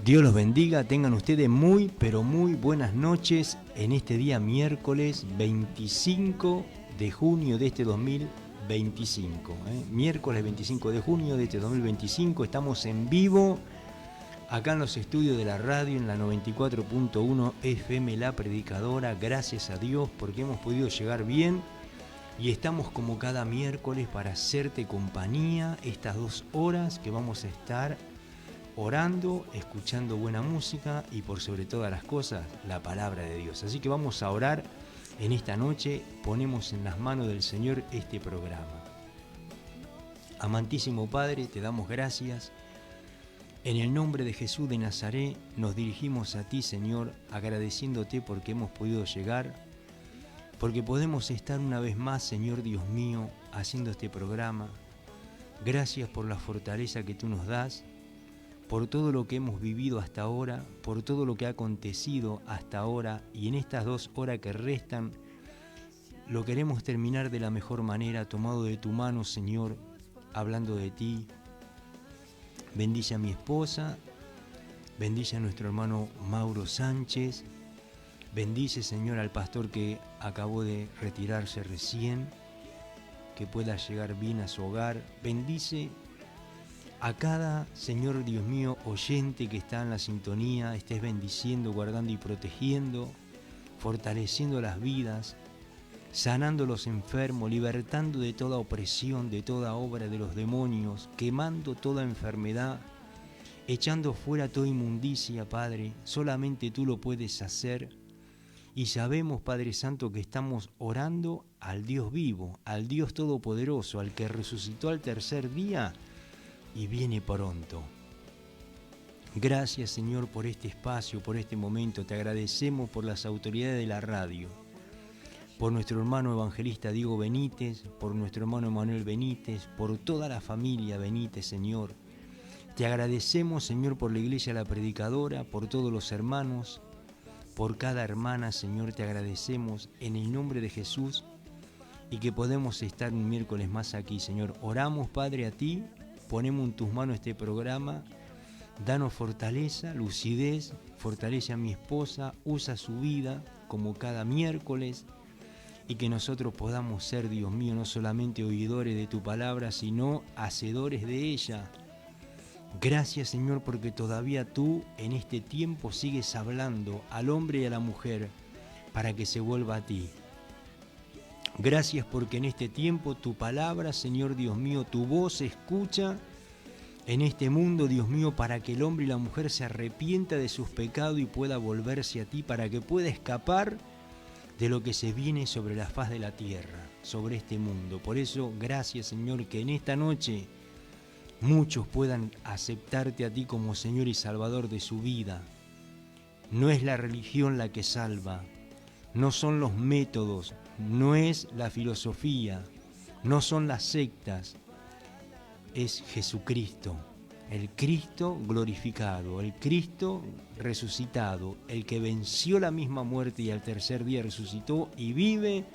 Dios los bendiga, tengan ustedes muy, pero muy buenas noches en este día miércoles 25 de junio de este 2025. Miércoles 25 de junio de este 2025, estamos en vivo acá en los estudios de la radio en la 94.1 FM La Predicadora. Gracias a Dios porque hemos podido llegar bien y estamos como cada miércoles para hacerte compañía estas 2 horas que vamos a estar orando, escuchando buena música y por sobre todas las cosas, la palabra de Dios. Así que vamos a orar en esta noche, ponemos en las manos del Señor este programa. Amantísimo Padre, te damos gracias. En el nombre de Jesús de Nazaret nos dirigimos a ti, Señor, agradeciéndote porque hemos podido llegar, porque podemos estar una vez más, Señor Dios mío, haciendo este programa. Gracias por la fortaleza que tú nos das, por todo lo que hemos vivido hasta ahora, por todo lo que ha acontecido hasta ahora, y en estas 2 horas que restan, lo queremos terminar de la mejor manera, tomado de tu mano, Señor, hablando de ti. Bendice a mi esposa, bendice a nuestro hermano Mauro Sánchez, bendice, Señor, al pastor que acabó de retirarse recién, que pueda llegar bien a su hogar. Bendice a cada, Señor Dios mío, oyente que está en la sintonía, estés bendiciendo, guardando y protegiendo, fortaleciendo las vidas, sanando a los enfermos, libertando de toda opresión, de toda obra de los demonios, quemando toda enfermedad, echando fuera toda inmundicia, Padre. Solamente tú lo puedes hacer. Y sabemos, Padre Santo, que estamos orando al Dios vivo, al Dios todopoderoso, al que resucitó al tercer día y viene pronto. Gracias, Señor, por este espacio, por este momento. Te agradecemos por las autoridades de la radio, por nuestro hermano evangelista Diego Benítez, por nuestro hermano Emanuel Benítez, por toda la familia Benítez, Señor. Te agradecemos, Señor, por la iglesia La Predicadora, por todos los hermanos, por cada hermana, Señor, te agradecemos en el nombre de Jesús y que podemos estar un miércoles más aquí, Señor. Oramos, Padre, a ti. Ponemos en tus manos este programa, danos fortaleza, lucidez, fortalece a mi esposa, usa su vida como cada miércoles y que nosotros podamos ser, Dios mío, no solamente oidores de tu palabra, sino hacedores de ella. Gracias, Señor, porque todavía tú en este tiempo sigues hablando al hombre y a la mujer para que se vuelva a ti. Gracias porque en este tiempo tu palabra, Señor Dios mío, tu voz se escucha en este mundo, Dios mío, para que el hombre y la mujer se arrepienta de sus pecados y pueda volverse a ti, para que pueda escapar de lo que se viene sobre la faz de la tierra, sobre este mundo. Por eso, gracias, Señor, que en esta noche muchos puedan aceptarte a ti como Señor y Salvador de su vida. No es la religión la que salva, no son los métodos, no es la filosofía, no son las sectas, es Jesucristo, el Cristo glorificado, el Cristo resucitado, el que venció la misma muerte y al tercer día resucitó y vive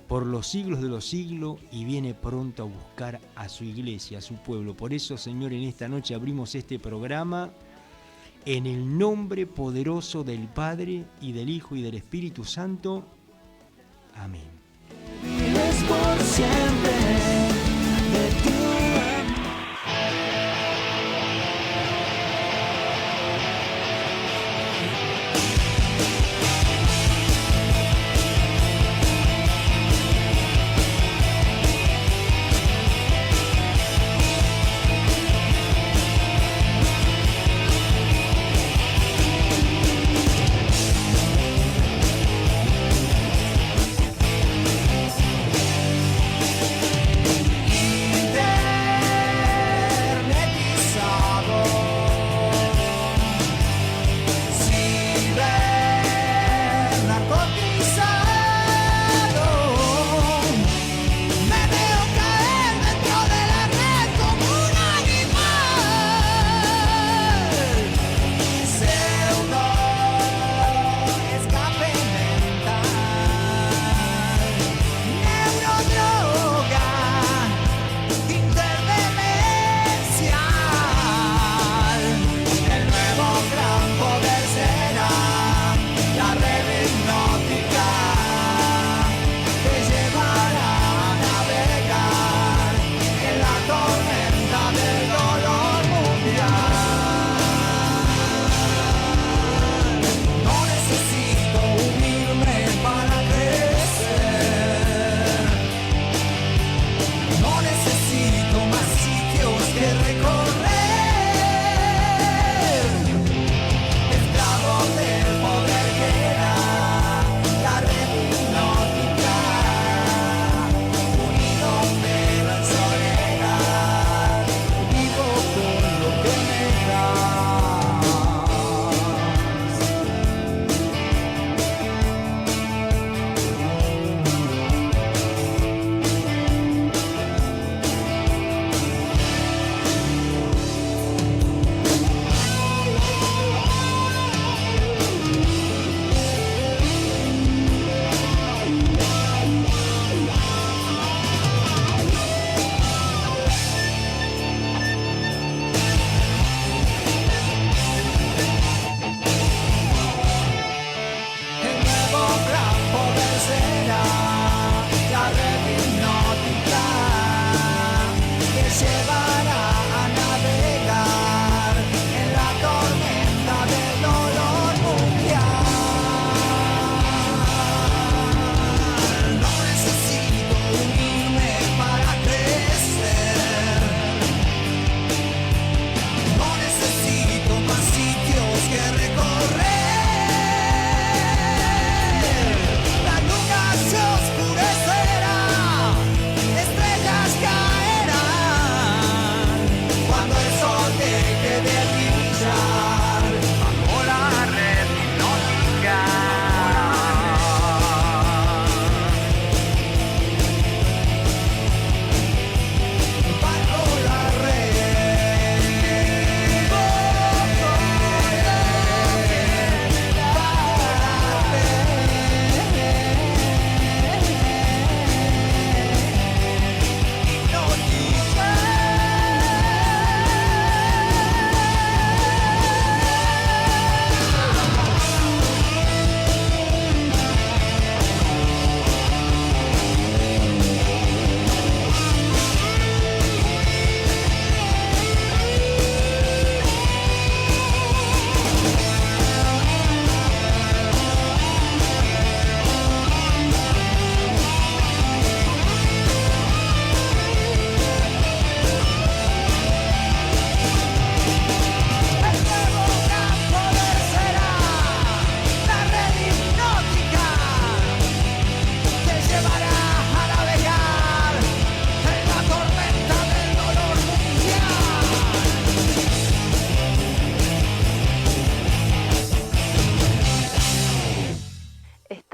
por los siglos de los siglos y viene pronto a buscar a su iglesia, a su pueblo. Por eso, Señor, en esta noche abrimos este programa en el nombre poderoso del Padre y del Hijo y del Espíritu Santo. Amén. Vives por siempre de tu amor.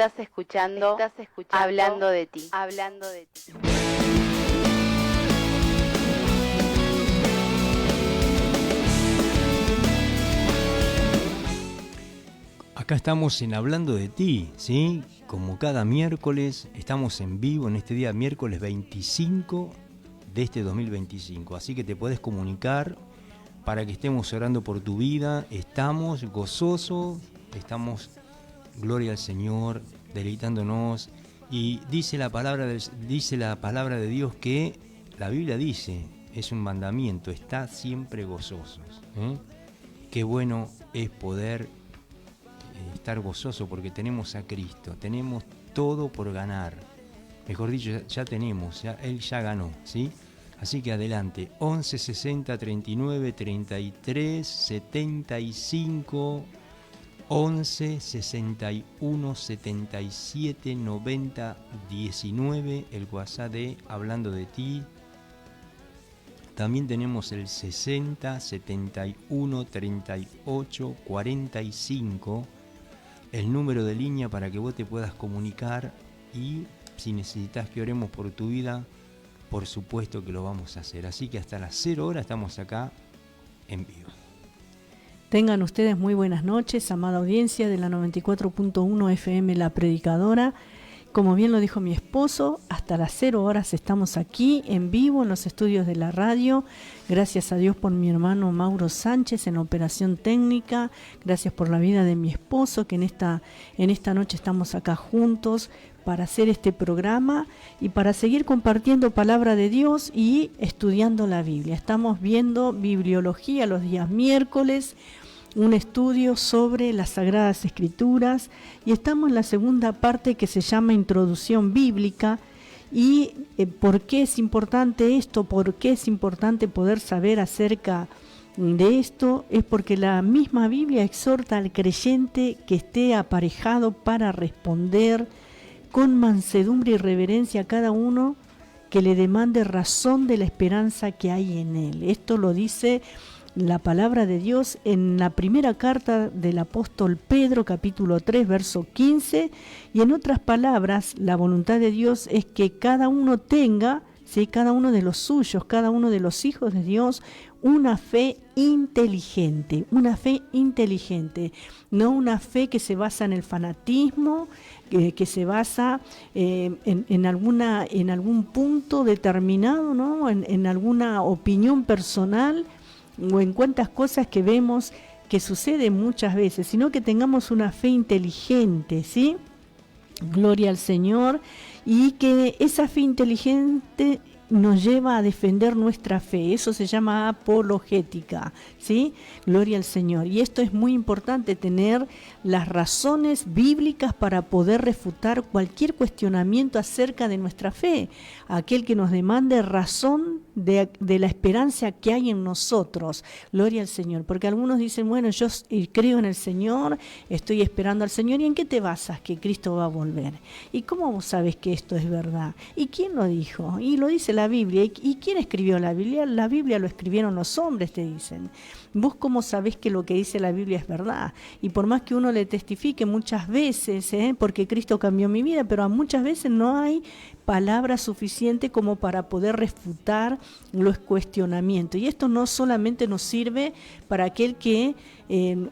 Estás escuchando Hablando de ti. Hablando de ti. Acá estamos en Hablando de ti, ¿sí? Como cada miércoles, estamos en vivo en este día, miércoles 25 de este 2025. Así que te podés comunicar para que estemos orando por tu vida. Estamos gozosos, estamos, gloria al Señor, deleitándonos. Y dice la palabra de Dios que la Biblia dice, es un mandamiento, está siempre gozosos. Qué bueno es poder estar gozoso porque tenemos a Cristo, tenemos todo por ganar. Mejor dicho, ya tenemos, Él ya ganó, ¿sí? Así que adelante, 11 60 39 33 75 11 61 77 90 19, el WhatsApp de Hablando de Ti. También tenemos el 60 71 38 45, el número de línea para que vos te puedas comunicar, y si necesitas que oremos por tu vida, por supuesto que lo vamos a hacer. Así que hasta las 0 horas estamos acá en vivo. Tengan ustedes muy buenas noches, amada audiencia de la 94.1 FM La Predicadora. Como bien lo dijo mi esposo, hasta las 0 horas estamos aquí en vivo en los estudios de la radio. Gracias a Dios por mi hermano Mauro Sánchez en la operación técnica. Gracias por la vida de mi esposo, que en esta noche estamos acá juntos para hacer este programa y para seguir compartiendo palabra de Dios y estudiando la Biblia. Estamos viendo bibliología los días miércoles, un estudio sobre las Sagradas Escrituras, y estamos en la segunda parte que se llama Introducción Bíblica. ¿Y por qué es importante esto? ¿Por qué es importante poder saber acerca de esto? Es porque la misma Biblia exhorta al creyente que esté aparejado para responder con mansedumbre y reverencia a cada uno que le demande razón de la esperanza que hay en él. Esto lo dice la palabra de Dios en la primera carta del apóstol Pedro, capítulo 3, verso 15, y en otras palabras, la voluntad de Dios es que cada uno tenga, ¿sí?, cada uno de los suyos, cada uno de los hijos de Dios, una fe inteligente, no una fe que se basa en el fanatismo, que se basa en algún punto determinado, ¿no?, en alguna opinión personal, o en cuantas cosas que vemos que sucede muchas veces, sino que tengamos una fe inteligente, ¿sí? Gloria al Señor, y que esa fe inteligente nos lleva a defender nuestra fe. Eso se llama apologética, ¿sí? Gloria al Señor. Y esto es muy importante, tener las razones bíblicas para poder refutar cualquier cuestionamiento acerca de nuestra fe. Aquel que nos demande razón de la esperanza que hay en nosotros. Gloria al Señor. Porque algunos dicen, bueno, yo creo en el Señor, estoy esperando al Señor. ¿Y en qué te basas que Cristo va a volver? ¿Y cómo vos sabes que esto es verdad? ¿Y quién lo dijo? Y lo dice la Biblia. ¿Y quién escribió la Biblia? La Biblia lo escribieron los hombres, te dicen. ¿Vos cómo sabés que lo que dice la Biblia es verdad? Y por más que uno le testifique muchas veces, porque Cristo cambió mi vida, pero muchas veces no hay palabra suficiente como para poder refutar los cuestionamientos. Y esto no solamente nos sirve para aquel que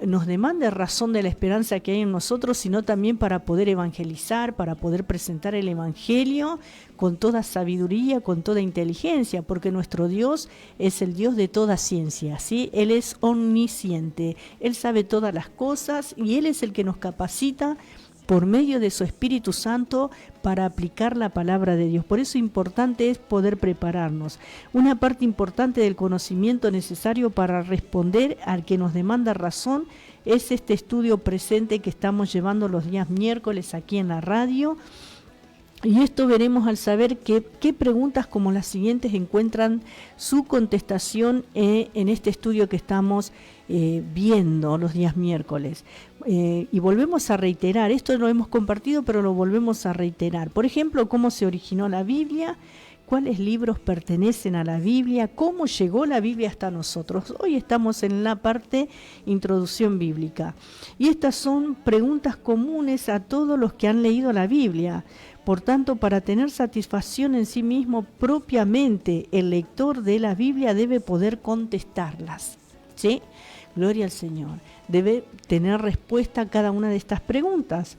nos demande razón de la esperanza que hay en nosotros, sino también para poder evangelizar, para poder presentar el Evangelio con toda sabiduría, con toda inteligencia, porque nuestro Dios es el Dios de toda ciencia, ¿sí? Él es omnisciente, Él sabe todas las cosas y Él es el que nos capacita por medio de su Espíritu Santo para aplicar la palabra de Dios. Por eso importante es poder prepararnos. Una parte importante del conocimiento necesario para responder al que nos demanda razón es este estudio presente que estamos llevando los días miércoles aquí en la radio. Y esto veremos al saber qué preguntas como las siguientes encuentran su contestación en este estudio que estamos viendo los días miércoles. Y volvemos a reiterar, esto lo hemos compartido, pero lo volvemos a reiterar. Por ejemplo, cómo se originó la Biblia, cuáles libros pertenecen a la Biblia, cómo llegó la Biblia hasta nosotros. Hoy estamos en la parte introducción bíblica. Y estas son preguntas comunes a todos los que han leído la Biblia. Por tanto, para tener satisfacción en sí mismo propiamente, el lector de la Biblia debe poder contestarlas. ¿Sí? Gloria al Señor. Debe tener respuesta a cada una de estas preguntas.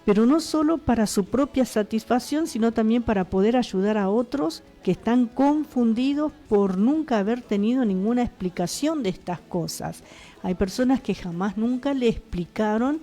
Pero no solo para su propia satisfacción, sino también para poder ayudar a otros que están confundidos por nunca haber tenido ninguna explicación de estas cosas. Hay personas que jamás nunca le explicaron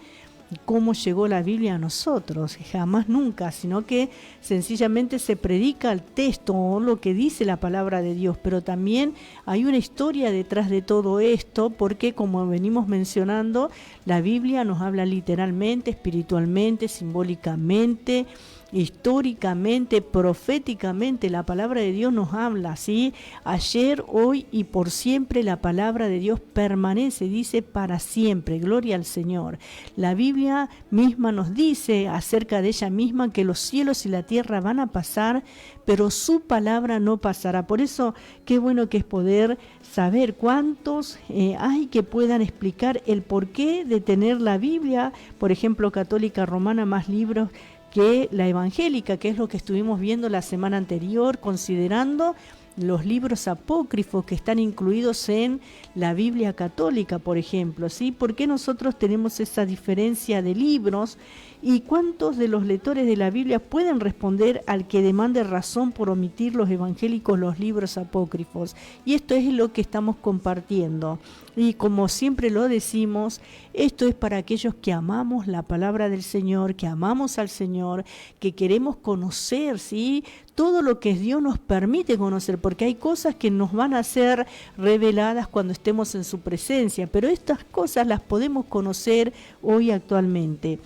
cómo llegó la Biblia a nosotros, jamás nunca, sino que sencillamente se predica el texto o lo que dice la palabra de Dios, pero también hay una historia detrás de todo esto, porque como venimos mencionando, la Biblia nos habla literalmente, espiritualmente, simbólicamente, históricamente, proféticamente. La palabra de Dios nos habla, ¿sí? Ayer, hoy y por siempre la palabra de Dios permanece, dice para siempre, gloria al Señor. La Biblia misma nos dice acerca de ella misma que los cielos y la tierra van a pasar, pero su palabra no pasará. Por eso, qué bueno que es poder saber cuántos hay que puedan explicar el porqué de tener la Biblia, por ejemplo, católica romana, más libros que la evangélica, que es lo que estuvimos viendo la semana anterior, considerando los libros apócrifos que están incluidos en la Biblia católica, por ejemplo, ¿sí? ¿Por qué nosotros tenemos esa diferencia de libros? ¿Y cuántos de los lectores de la Biblia pueden responder al que demande razón por omitir los evangélicos los libros apócrifos? Y esto es lo que estamos compartiendo. Y como siempre lo decimos, esto es para aquellos que amamos la palabra del Señor, que amamos al Señor, que queremos conocer, ¿sí?, todo lo que Dios nos permite conocer, porque hay cosas que nos van a ser reveladas cuando estemos en su presencia, pero estas cosas las podemos conocer hoy actualmente.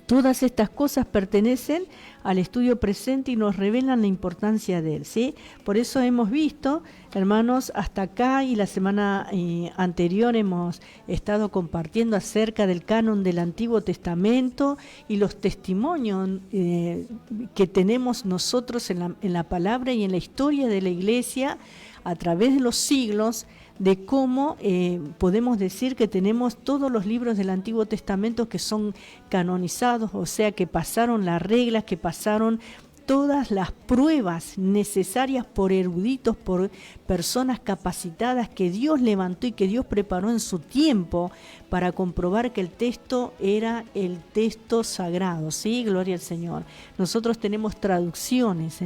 Todas estas cosas pertenecen al estudio presente y nos revelan la importancia de él, ¿sí? Por eso hemos visto, hermanos, hasta acá y la semana anterior hemos estado compartiendo acerca del canon del Antiguo Testamento y los testimonios que tenemos nosotros en la palabra y en la historia de la Iglesia a través de los siglos, de cómo podemos decir que tenemos todos los libros del Antiguo Testamento que son canonizados, o sea, que pasaron las reglas, que pasaron todas las pruebas necesarias por eruditos, por personas capacitadas que Dios levantó y que Dios preparó en su tiempo para comprobar que el texto era el texto sagrado, ¿sí? Gloria al Señor. Nosotros tenemos traducciones,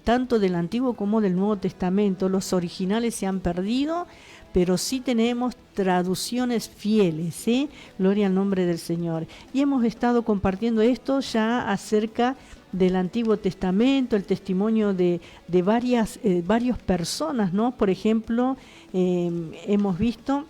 tanto del Antiguo como del Nuevo Testamento. Los originales se han perdido, pero sí tenemos traducciones fieles, ¿sí? Gloria al nombre del Señor. Y hemos estado compartiendo esto ya acerca del Antiguo Testamento, el testimonio de varias personas, ¿no? Por ejemplo, hemos visto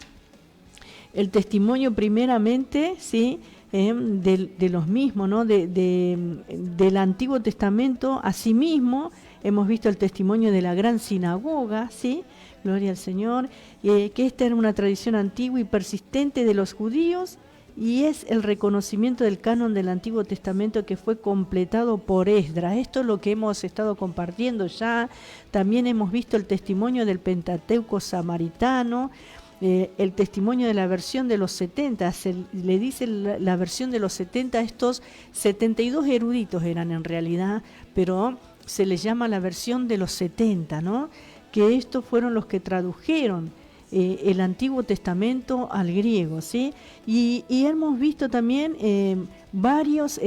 el testimonio primeramente, ¿sí?, de los mismos, ¿no? Del Antiguo Testamento. Asimismo, hemos visto el testimonio de la gran sinagoga, ¿sí? Gloria al Señor, que esta era una tradición antigua y persistente de los judíos, y es el reconocimiento del canon del Antiguo Testamento que fue completado por Esdras. Esto es lo que hemos estado compartiendo ya. También hemos visto el testimonio del Pentateuco samaritano, el testimonio de la versión de los 70, se le dice la versión de los 70, estos 72 eruditos eran en realidad, pero se les llama la versión de los 70, ¿no? Que estos fueron los que tradujeron el Antiguo Testamento al griego, ¿sí? Y hemos visto también varios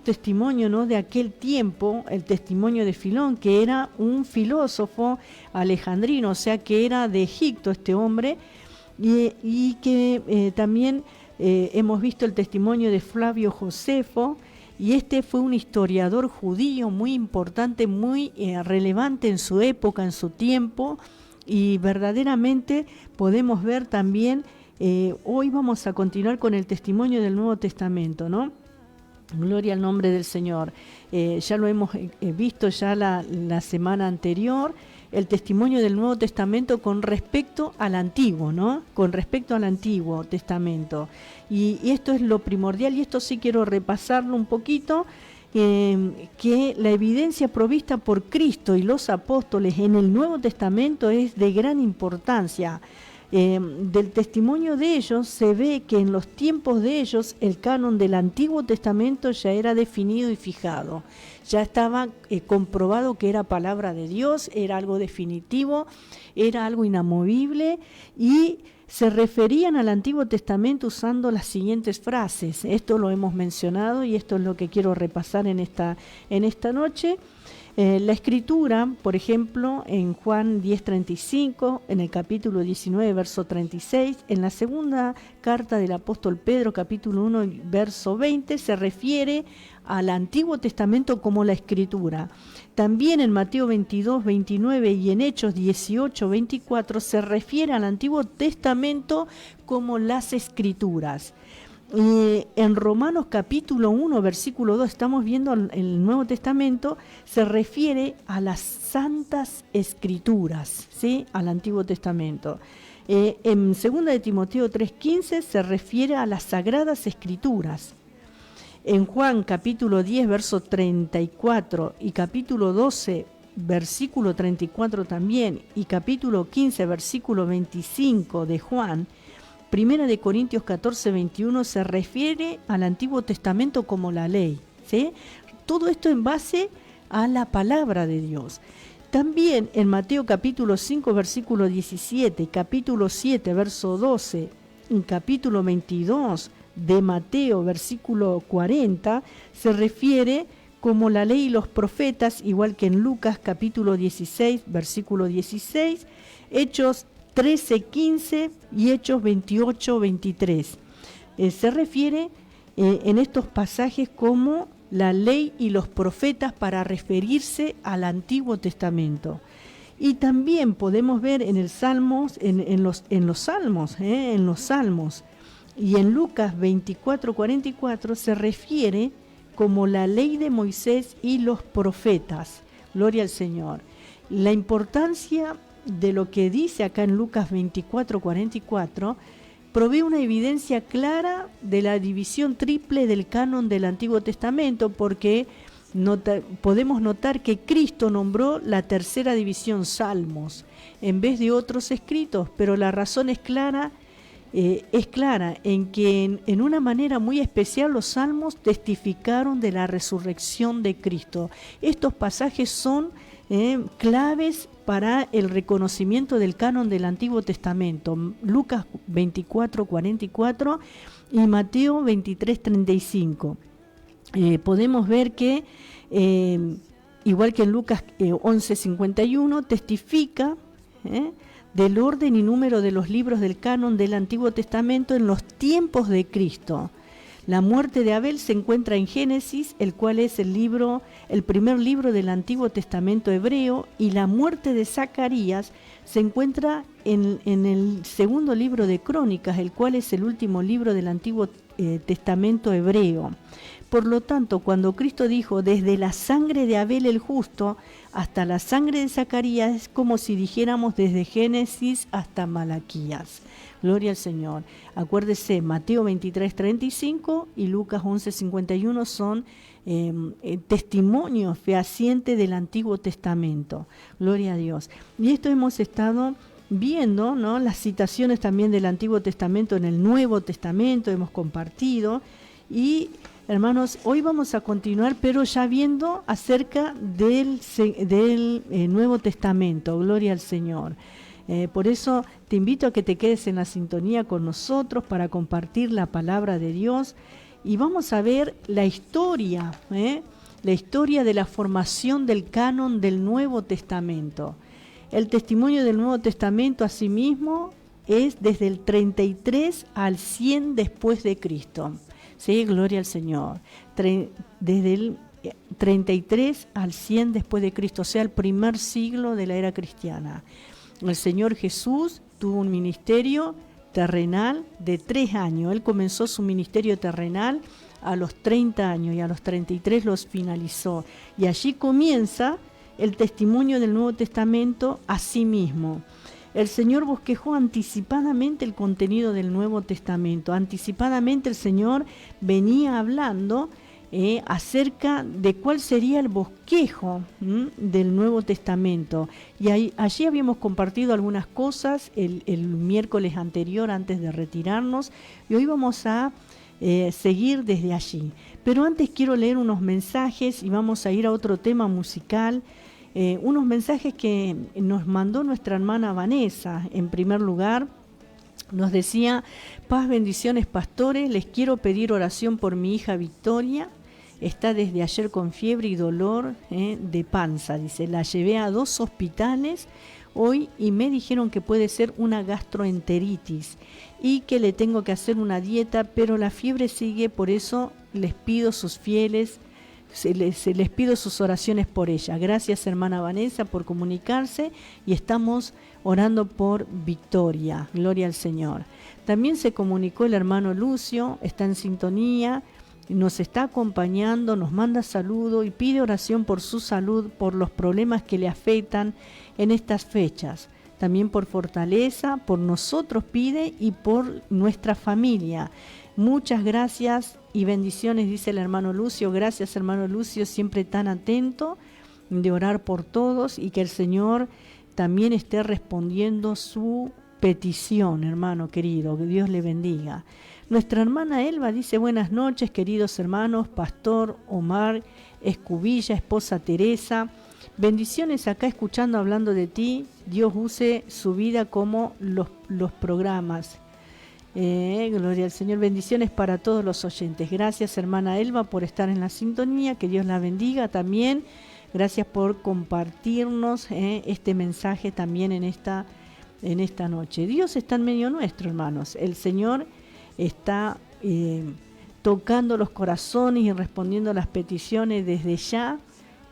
testimonios, ¿no?, de aquel tiempo. El testimonio de Filón, que era un filósofo alejandrino, o sea que era de Egipto este hombre, y que también hemos visto el testimonio de Flavio Josefo, y este fue un historiador judío muy importante, muy relevante en su época, en su tiempo, y verdaderamente podemos ver también, hoy vamos a continuar con el testimonio del Nuevo Testamento, ¿no? Gloria al nombre del Señor. Ya lo hemos visto ya la semana anterior, el testimonio del Nuevo Testamento con respecto al Antiguo, ¿no? Con respecto al Antiguo Testamento. Y esto es lo primordial, y esto sí quiero repasarlo un poquito. que la evidencia provista por Cristo y los apóstoles en el Nuevo Testamento es de gran importancia. Del testimonio de ellos se ve que en los tiempos de ellos el canon del Antiguo Testamento ya era definido y fijado. Ya estaba comprobado que era palabra de Dios, era algo definitivo, era algo inamovible, y se referían al Antiguo Testamento usando las siguientes frases. Esto lo hemos mencionado y esto es lo que quiero repasar en esta noche. La Escritura, por ejemplo, en Juan 10:35, en el capítulo 19, verso 36, en la segunda carta del apóstol Pedro, capítulo 1, verso 20, se refiere al Antiguo Testamento como la Escritura. También en Mateo 22:29 y en Hechos 18:24 se refiere al Antiguo Testamento como las Escrituras. En Romanos capítulo 1, versículo 2, estamos viendo el Nuevo Testamento, se refiere a las Santas Escrituras, ¿sí?, al Antiguo Testamento. En 2 de Timoteo 3:15 se refiere a las Sagradas Escrituras. En Juan capítulo 10, verso 34 y capítulo 12, versículo 34 también, y capítulo 15, versículo 25 de Juan, Primera de Corintios 14:21 se refiere al Antiguo Testamento como la ley, ¿sí? Todo esto en base a la palabra de Dios. También en Mateo capítulo 5, versículo 17, capítulo 7, verso 12, y capítulo 22 de Mateo, versículo 40, se refiere como la ley y los profetas, igual que en Lucas capítulo 16, versículo 16, Hechos 13:15 y Hechos 28:23. Se refiere en estos pasajes como la ley y los profetas para referirse al Antiguo Testamento. Y también podemos ver en el Salmos, en los Salmos, y en Lucas 24:44 se refiere como la ley de Moisés y los profetas. Gloria al Señor. La importancia de lo que dice acá en Lucas 24:44 provee una evidencia clara de la división triple del canon del Antiguo Testamento, porque podemos notar que Cristo nombró la tercera división, Salmos, en vez de otros escritos, pero la razón es clara en que en una manera muy especial los Salmos testificaron de la resurrección de Cristo. Estos pasajes son claves para el reconocimiento del canon del Antiguo Testamento, Lucas 24:44 y Mateo 23:35. Podemos ver que, igual que en Lucas 11:51, testifica del orden y número de los libros del canon del Antiguo Testamento en los tiempos de Cristo. La muerte de Abel se encuentra en Génesis, el cual es el primer libro del Antiguo Testamento hebreo, y la muerte de Zacarías se encuentra en el segundo libro de Crónicas, el cual es el último libro del Antiguo Testamento hebreo. Por lo tanto, cuando Cristo dijo, desde la sangre de Abel el justo hasta la sangre de Zacarías, es como si dijéramos desde Génesis hasta Malaquías. Gloria al Señor. Acuérdese, Mateo 23:35 y Lucas 11:51 son testimonios fehacientes del Antiguo Testamento. Gloria a Dios. Y esto hemos estado viendo, ¿no?, las citaciones también del Antiguo Testamento en el Nuevo Testamento, hemos compartido. Y hermanos, hoy vamos a continuar, pero ya viendo acerca del Nuevo Testamento. Gloria al Señor. Por eso te invito a que te quedes en la sintonía con nosotros para compartir la palabra de Dios, y vamos a ver la historia de la formación del canon del Nuevo Testamento. El testimonio del Nuevo Testamento asimismo es desde el 33 al 100 después de Cristo. Sí, gloria al Señor. Desde el 33 al 100 después de Cristo, o sea, el primer siglo de la era cristiana. El Señor Jesús tuvo un ministerio terrenal de 3 años. Él comenzó su ministerio terrenal a los 30 años y a los 33 los finalizó. Y allí comienza el testimonio del Nuevo Testamento a sí mismo. El Señor bosquejó anticipadamente el contenido del Nuevo Testamento. Anticipadamente el Señor venía hablando acerca de cuál sería el bosquejo del Nuevo Testamento. Y allí habíamos compartido algunas cosas el miércoles anterior antes de retirarnos, y hoy vamos a seguir desde allí. Pero antes quiero leer unos mensajes y vamos a ir a otro tema musical, unos mensajes que nos mandó nuestra hermana Vanessa. En primer lugar, nos decía: paz, bendiciones, pastores, les quiero pedir oración por mi hija Victoria. Está desde ayer con fiebre y dolor de panza. Dice, la llevé a 2 hospitales hoy y me dijeron que puede ser una gastroenteritis y que le tengo que hacer una dieta, pero la fiebre sigue, por eso les pido sus fieles, les pido sus oraciones por ella. Gracias, hermana Vanessa, por comunicarse, y estamos orando por Victoria. Gloria al Señor. También se comunicó el hermano Lucio, está en sintonía, nos está acompañando, nos manda saludo y pide oración por su salud, por los problemas que le afectan en estas fechas. También por fortaleza, por nosotros pide y por nuestra familia. Muchas gracias y bendiciones, dice el hermano Lucio. Gracias, hermano Lucio, siempre tan atento de orar por todos, y que el Señor también esté respondiendo su petición, hermano querido. Que Dios le bendiga. Nuestra hermana Elba dice: buenas noches, queridos hermanos, Pastor Omar Escubilla, esposa Teresa. Bendiciones acá escuchando, hablando de ti. Dios use su vida como los programas. Gloria al Señor. Bendiciones para todos los oyentes. Gracias, hermana Elba, por estar en la sintonía. Que Dios la bendiga también. Gracias por compartirnos este mensaje también en esta noche. Dios está en medio nuestro, hermanos. El Señor está tocando los corazones y respondiendo las peticiones desde ya,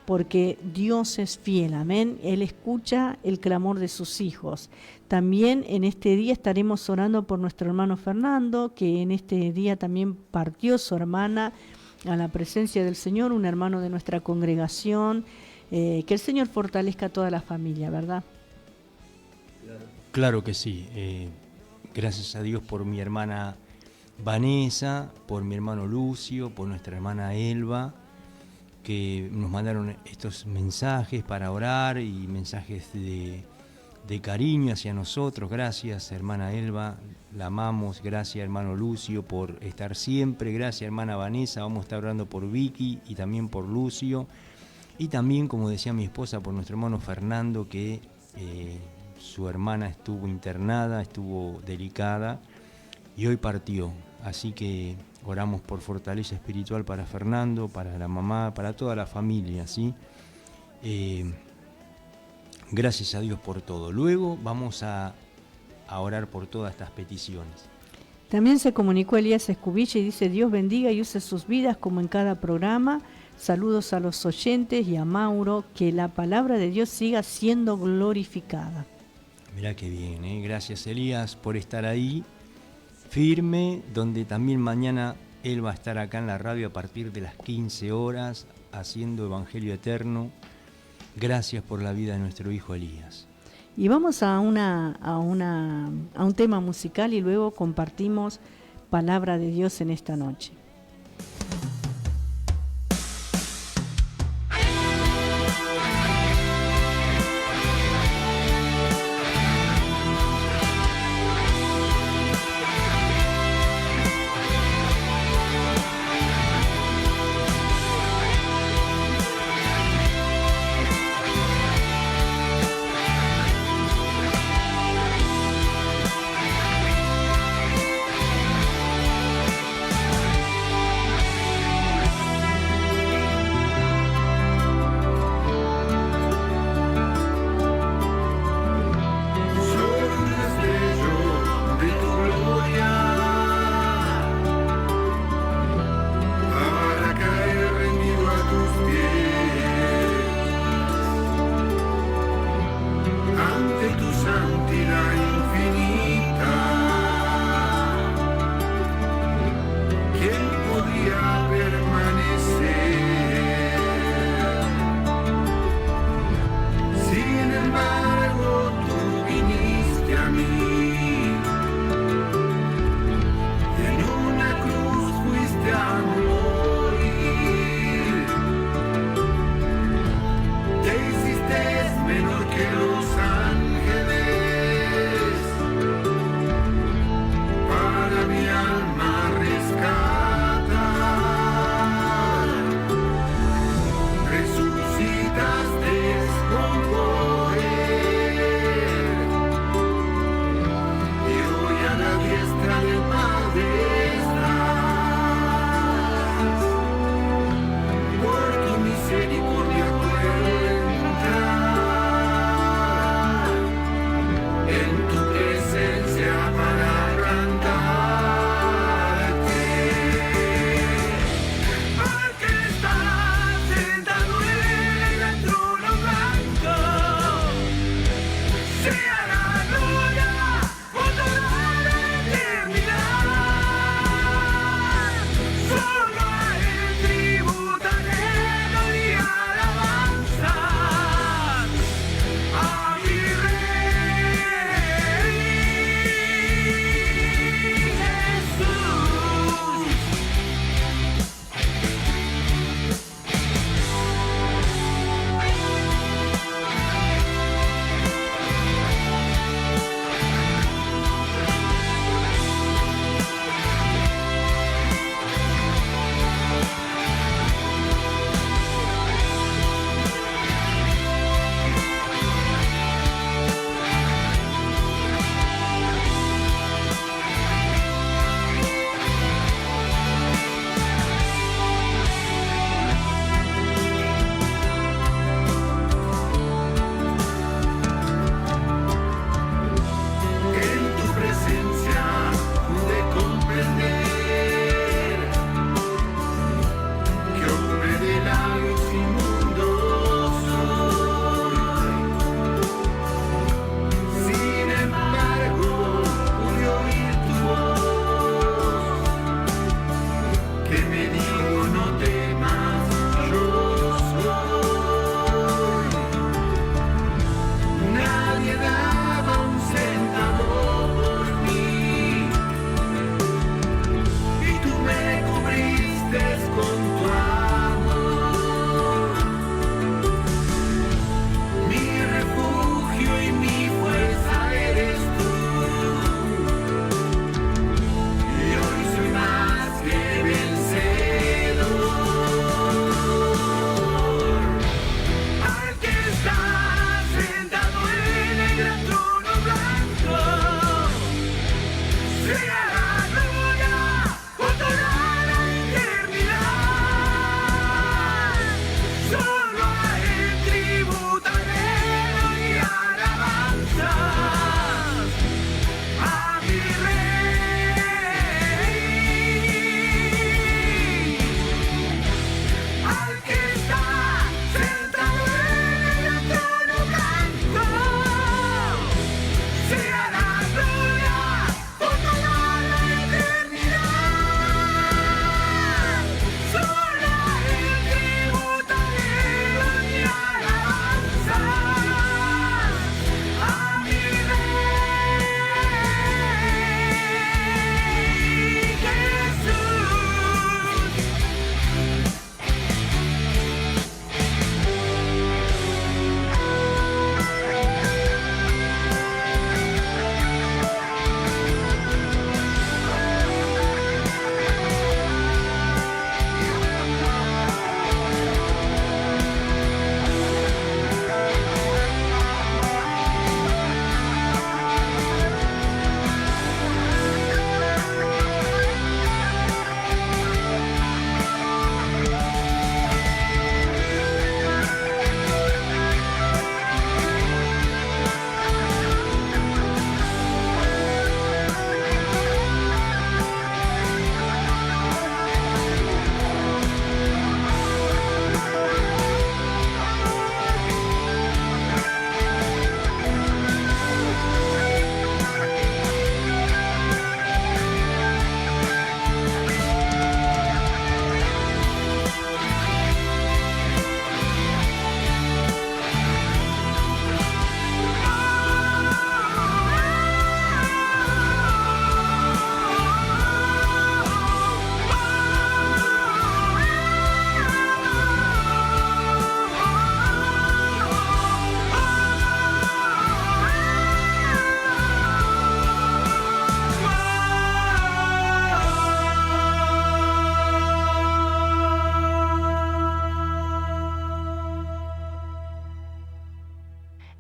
porque Dios es fiel, amén. Él escucha el clamor de sus hijos. También en este día estaremos orando por nuestro hermano Fernando, que en este día también partió su hermana a la presencia del Señor, un hermano de nuestra congregación. Que el Señor fortalezca a toda la familia, ¿verdad? Claro que sí. Gracias a Dios por mi hermana Vanessa, por mi hermano Lucio, por nuestra hermana Elba, que nos mandaron estos mensajes para orar y mensajes de cariño hacia nosotros. Gracias, hermana Elba, la amamos. Gracias, hermano Lucio, por estar siempre. Gracias, hermana Vanessa. Vamos a estar orando por Vicky y también por Lucio. Y también, como decía mi esposa, por nuestro hermano Fernando, que su hermana estuvo internada, estuvo delicada y hoy partió. Así que oramos por fortaleza espiritual para Fernando, para la mamá, para toda la familia, ¿sí? Gracias a Dios por todo. Luego vamos a orar por todas estas peticiones. También se comunicó Elías Escubilla y dice: Dios bendiga y use sus vidas como en cada programa. Saludos a los oyentes y a Mauro, que la palabra de Dios siga siendo glorificada. Mirá qué bien, ¿eh? Gracias, Elías, por estar ahí, firme, donde también mañana él va a estar acá en la radio a partir de las 15 horas, haciendo Evangelio Eterno. Gracias por la vida de nuestro hijo Elías. Y vamos a un tema musical y luego compartimos palabra de Dios en esta noche.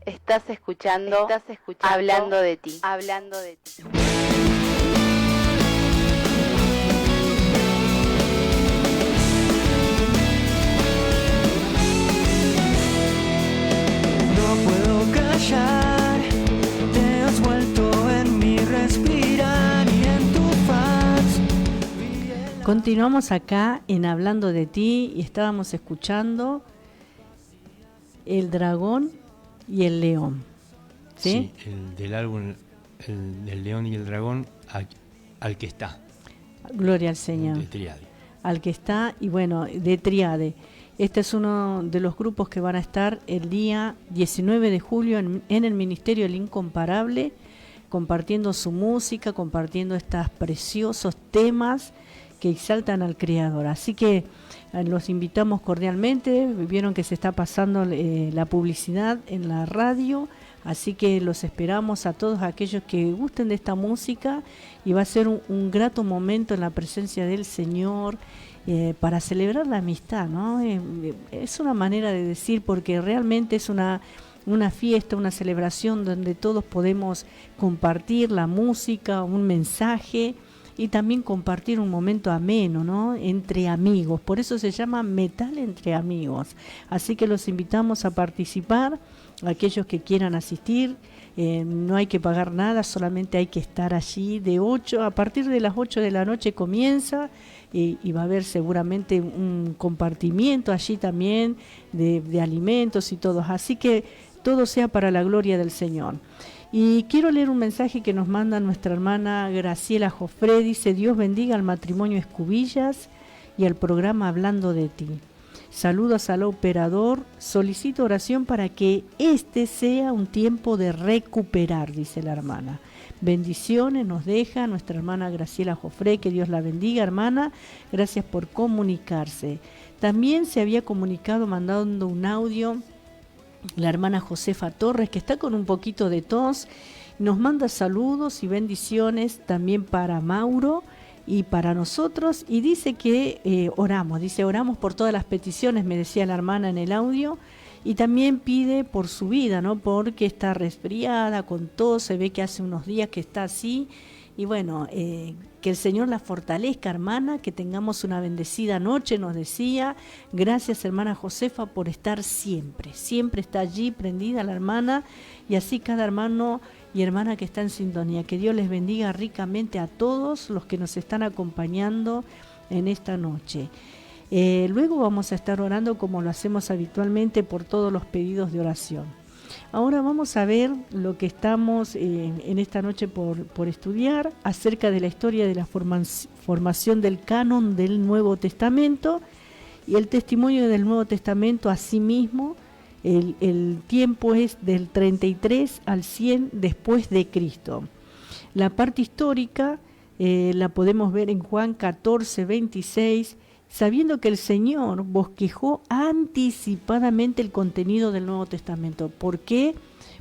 Estás escuchando Hablando de ti. Hablando de ti. No puedo callar, te has vuelto en mi respirar y en tu faz. Continuamos acá en Hablando de ti y estábamos escuchando El dragón y el león. ¿Sí? Sí, el del álbum El león y el dragón, al que está. Gloria al Señor. De Triade. Al que está, y bueno, de Triade. Este es uno de los grupos que van a estar el día 19 de julio en el Ministerio del Incomparable, compartiendo su música, compartiendo estos preciosos temas que exaltan al Creador. Así que los invitamos cordialmente. Vieron que se está pasando la publicidad en la radio, así que los esperamos a todos aquellos que gusten de esta música, y va a ser un grato momento en la presencia del Señor para celebrar la amistad, ¿no? Es una manera de decir, porque realmente es una fiesta, una celebración donde todos podemos compartir la música, un mensaje, y también compartir un momento ameno, ¿no? Entre amigos. Por eso se llama Metal entre Amigos. Así que los invitamos a participar, aquellos que quieran asistir. No hay que pagar nada, solamente hay que estar allí a partir de las 8 de la noche comienza, y va a haber seguramente un compartimiento allí también de alimentos y todo. Así que todo sea para la gloria del Señor. Y quiero leer un mensaje que nos manda nuestra hermana Graciela Jofré. Dice: Dios bendiga al matrimonio Escubillas y al programa Hablando de ti. Saludos al operador. Solicito oración para que este sea un tiempo de recuperar, dice la hermana. Bendiciones nos deja nuestra hermana Graciela Jofré. Que Dios la bendiga, hermana. Gracias por comunicarse. También se había comunicado mandando un audio la hermana Josefa Torres, que está con un poquito de tos. Nos manda saludos y bendiciones también para Mauro y para nosotros, y dice que oramos por todas las peticiones, me decía la hermana en el audio, y también pide por su vida, ¿no? Porque está resfriada, con tos, se ve que hace unos días que está así, y bueno, que el Señor la fortalezca, hermana, que tengamos una bendecida noche, nos decía. Gracias, hermana Josefa, por estar siempre está allí prendida la hermana, y así cada hermano y hermana que está en sintonía. Que Dios les bendiga ricamente a todos los que nos están acompañando en esta noche. Luego vamos a estar orando, como lo hacemos habitualmente, por todos los pedidos de oración. Ahora vamos a ver lo que estamos en esta noche por estudiar acerca de la historia de la formación del canon del Nuevo Testamento y el testimonio del Nuevo Testamento. Asimismo, el tiempo es del 33 al 100 después de Cristo. La parte histórica la podemos ver en Juan 14, 26, sabiendo que el Señor bosquejó anticipadamente el contenido del Nuevo Testamento. ¿Por qué?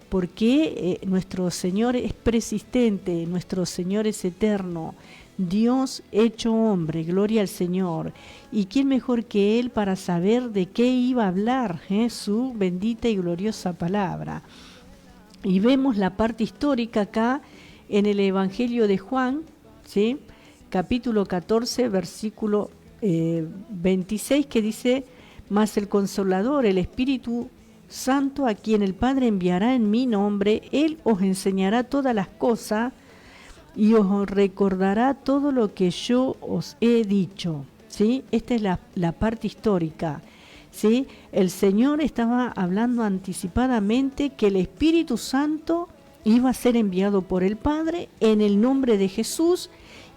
Porque nuestro Señor es persistente, nuestro Señor es eterno, Dios hecho hombre, gloria al Señor. ¿Y quién mejor que Él para saber de qué iba a hablar su bendita y gloriosa palabra? Y vemos la parte histórica acá en el Evangelio de Juan, ¿sí? Capítulo 14, versículo 26, que dice: mas el Consolador, el Espíritu Santo, a quien el Padre enviará en mi nombre, Él os enseñará todas las cosas y os recordará todo lo que yo os he dicho. ¿Sí? Esta es la parte histórica. ¿Sí? El Señor estaba hablando anticipadamente que el Espíritu Santo iba a ser enviado por el Padre en el nombre de Jesús,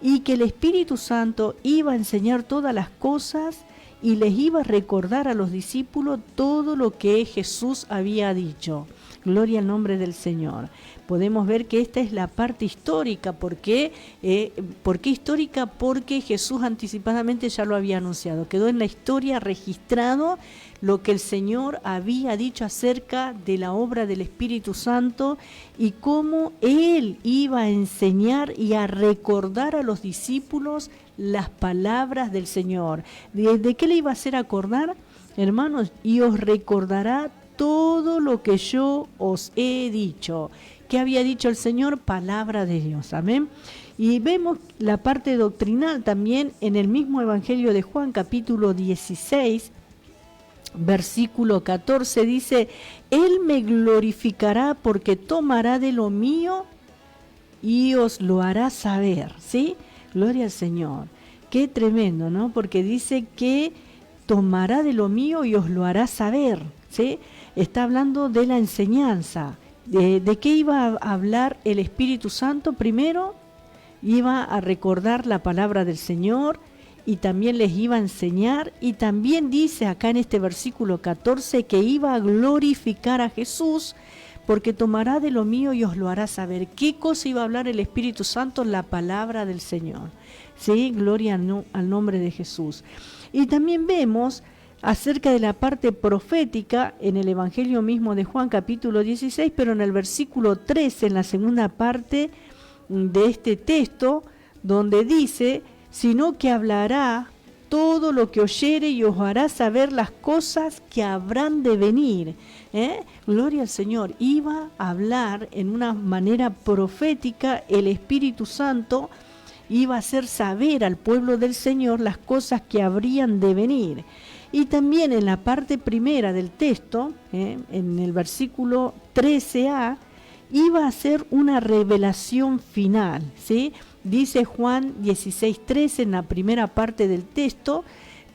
y que el Espíritu Santo iba a enseñar todas las cosas y les iba a recordar a los discípulos todo lo que Jesús había dicho. Gloria al nombre del Señor. Podemos ver que esta es la parte histórica. ¿Por qué? ¿Por qué histórica? Porque Jesús anticipadamente ya lo había anunciado. Quedó en la historia registrado lo que el Señor había dicho acerca de la obra del Espíritu Santo y cómo Él iba a enseñar y a recordar a los discípulos las palabras del Señor. ¿De qué le iba a hacer acordar? Hermanos, y os recordará todo lo que yo os he dicho. ¿Qué había dicho el Señor? Palabra de Dios. Amén. Y vemos la parte doctrinal también en el mismo Evangelio de Juan, capítulo 16, versículo 14, dice: Él me glorificará porque tomará de lo mío y os lo hará saber. ¿Sí? Gloria al Señor. Qué tremendo, ¿no? Porque dice que tomará de lo mío y os lo hará saber. ¿Sí? Está hablando de la enseñanza. ¿De qué iba a hablar el Espíritu Santo? Primero, iba a recordar la palabra del Señor y también les iba a enseñar, y también dice acá en este versículo 14 que iba a glorificar a Jesús porque tomará de lo mío y os lo hará saber. ¿Qué cosa iba a hablar el Espíritu Santo? La palabra del Señor. ¿Sí? Gloria al nombre de Jesús. Y también vemos acerca de la parte profética en el Evangelio mismo de Juan, capítulo 16, pero en el versículo 13, en la segunda parte de este texto, donde dice: sino que hablará todo lo que oyere y os hará saber las cosas que habrán de venir. Gloria al Señor. Iba a hablar en una manera profética, el Espíritu Santo iba a hacer saber al pueblo del Señor las cosas que habrían de venir. Y también en la parte primera del texto, en el versículo 13a, iba a ser una revelación final, ¿sí? Dice Juan 16:13 en la primera parte del texto: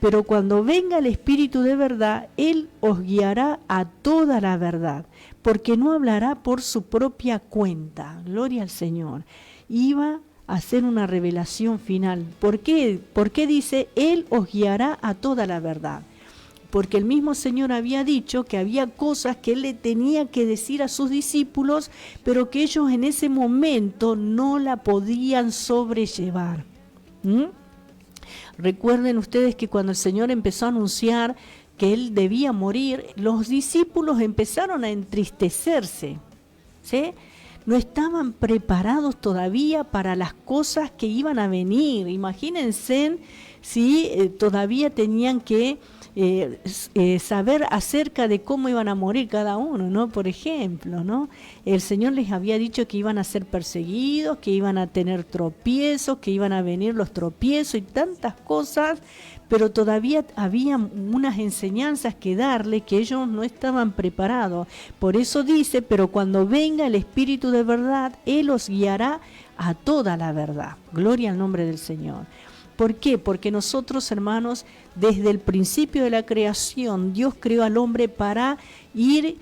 pero cuando venga el Espíritu de verdad, Él os guiará a toda la verdad, porque no hablará por su propia cuenta. Gloria al Señor. Iba a hacer una revelación final. ¿Por qué? Porque dice: Él os guiará a toda la verdad. Porque el mismo Señor había dicho que había cosas que Él le tenía que decir a sus discípulos, pero que ellos en ese momento no la podían sobrellevar. Recuerden ustedes que cuando el Señor empezó a anunciar que Él debía morir, los discípulos empezaron a entristecerse, ¿sí? No estaban preparados todavía para las cosas que iban a venir. Imagínense si todavía tenían que saber acerca de cómo iban a morir cada uno, ¿no? Por ejemplo, ¿no? El Señor les había dicho que iban a ser perseguidos, que iban a tener tropiezos, que iban a venir los tropiezos y tantas cosas, pero todavía había unas enseñanzas que darle que ellos no estaban preparados. Por eso dice: pero cuando venga el Espíritu de verdad, Él os guiará a toda la verdad. Gloria al nombre del Señor. ¿Por qué? Porque nosotros, hermanos, desde el principio de la creación, Dios creó al hombre para ir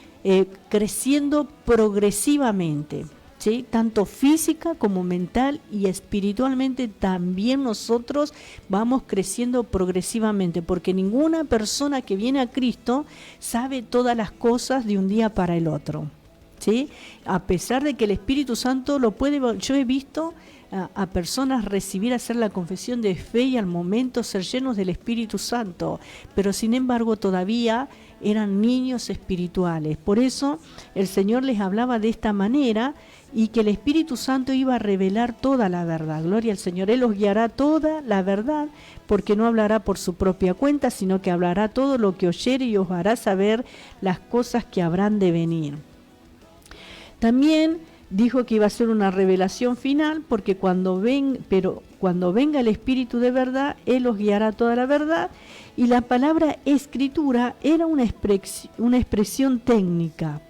creciendo progresivamente, ¿sí? Tanto física como mental y espiritualmente también nosotros vamos creciendo progresivamente, porque ninguna persona que viene a Cristo sabe todas las cosas de un día para el otro, ¿sí? A pesar de que el Espíritu Santo lo puede, yo he visto a personas hacer la confesión de fe y al momento ser llenos del Espíritu Santo, pero sin embargo todavía eran niños espirituales. Por eso el Señor les hablaba de esta manera, y que el Espíritu Santo iba a revelar toda la verdad. Gloria al Señor. Él os guiará toda la verdad, porque no hablará por su propia cuenta, sino que hablará todo lo que oyere y os hará saber las cosas que habrán de venir. También dijo que iba a ser una revelación final, porque cuando venga el Espíritu de verdad, Él os guiará toda la verdad. Y la palabra escritura era una expresión técnica.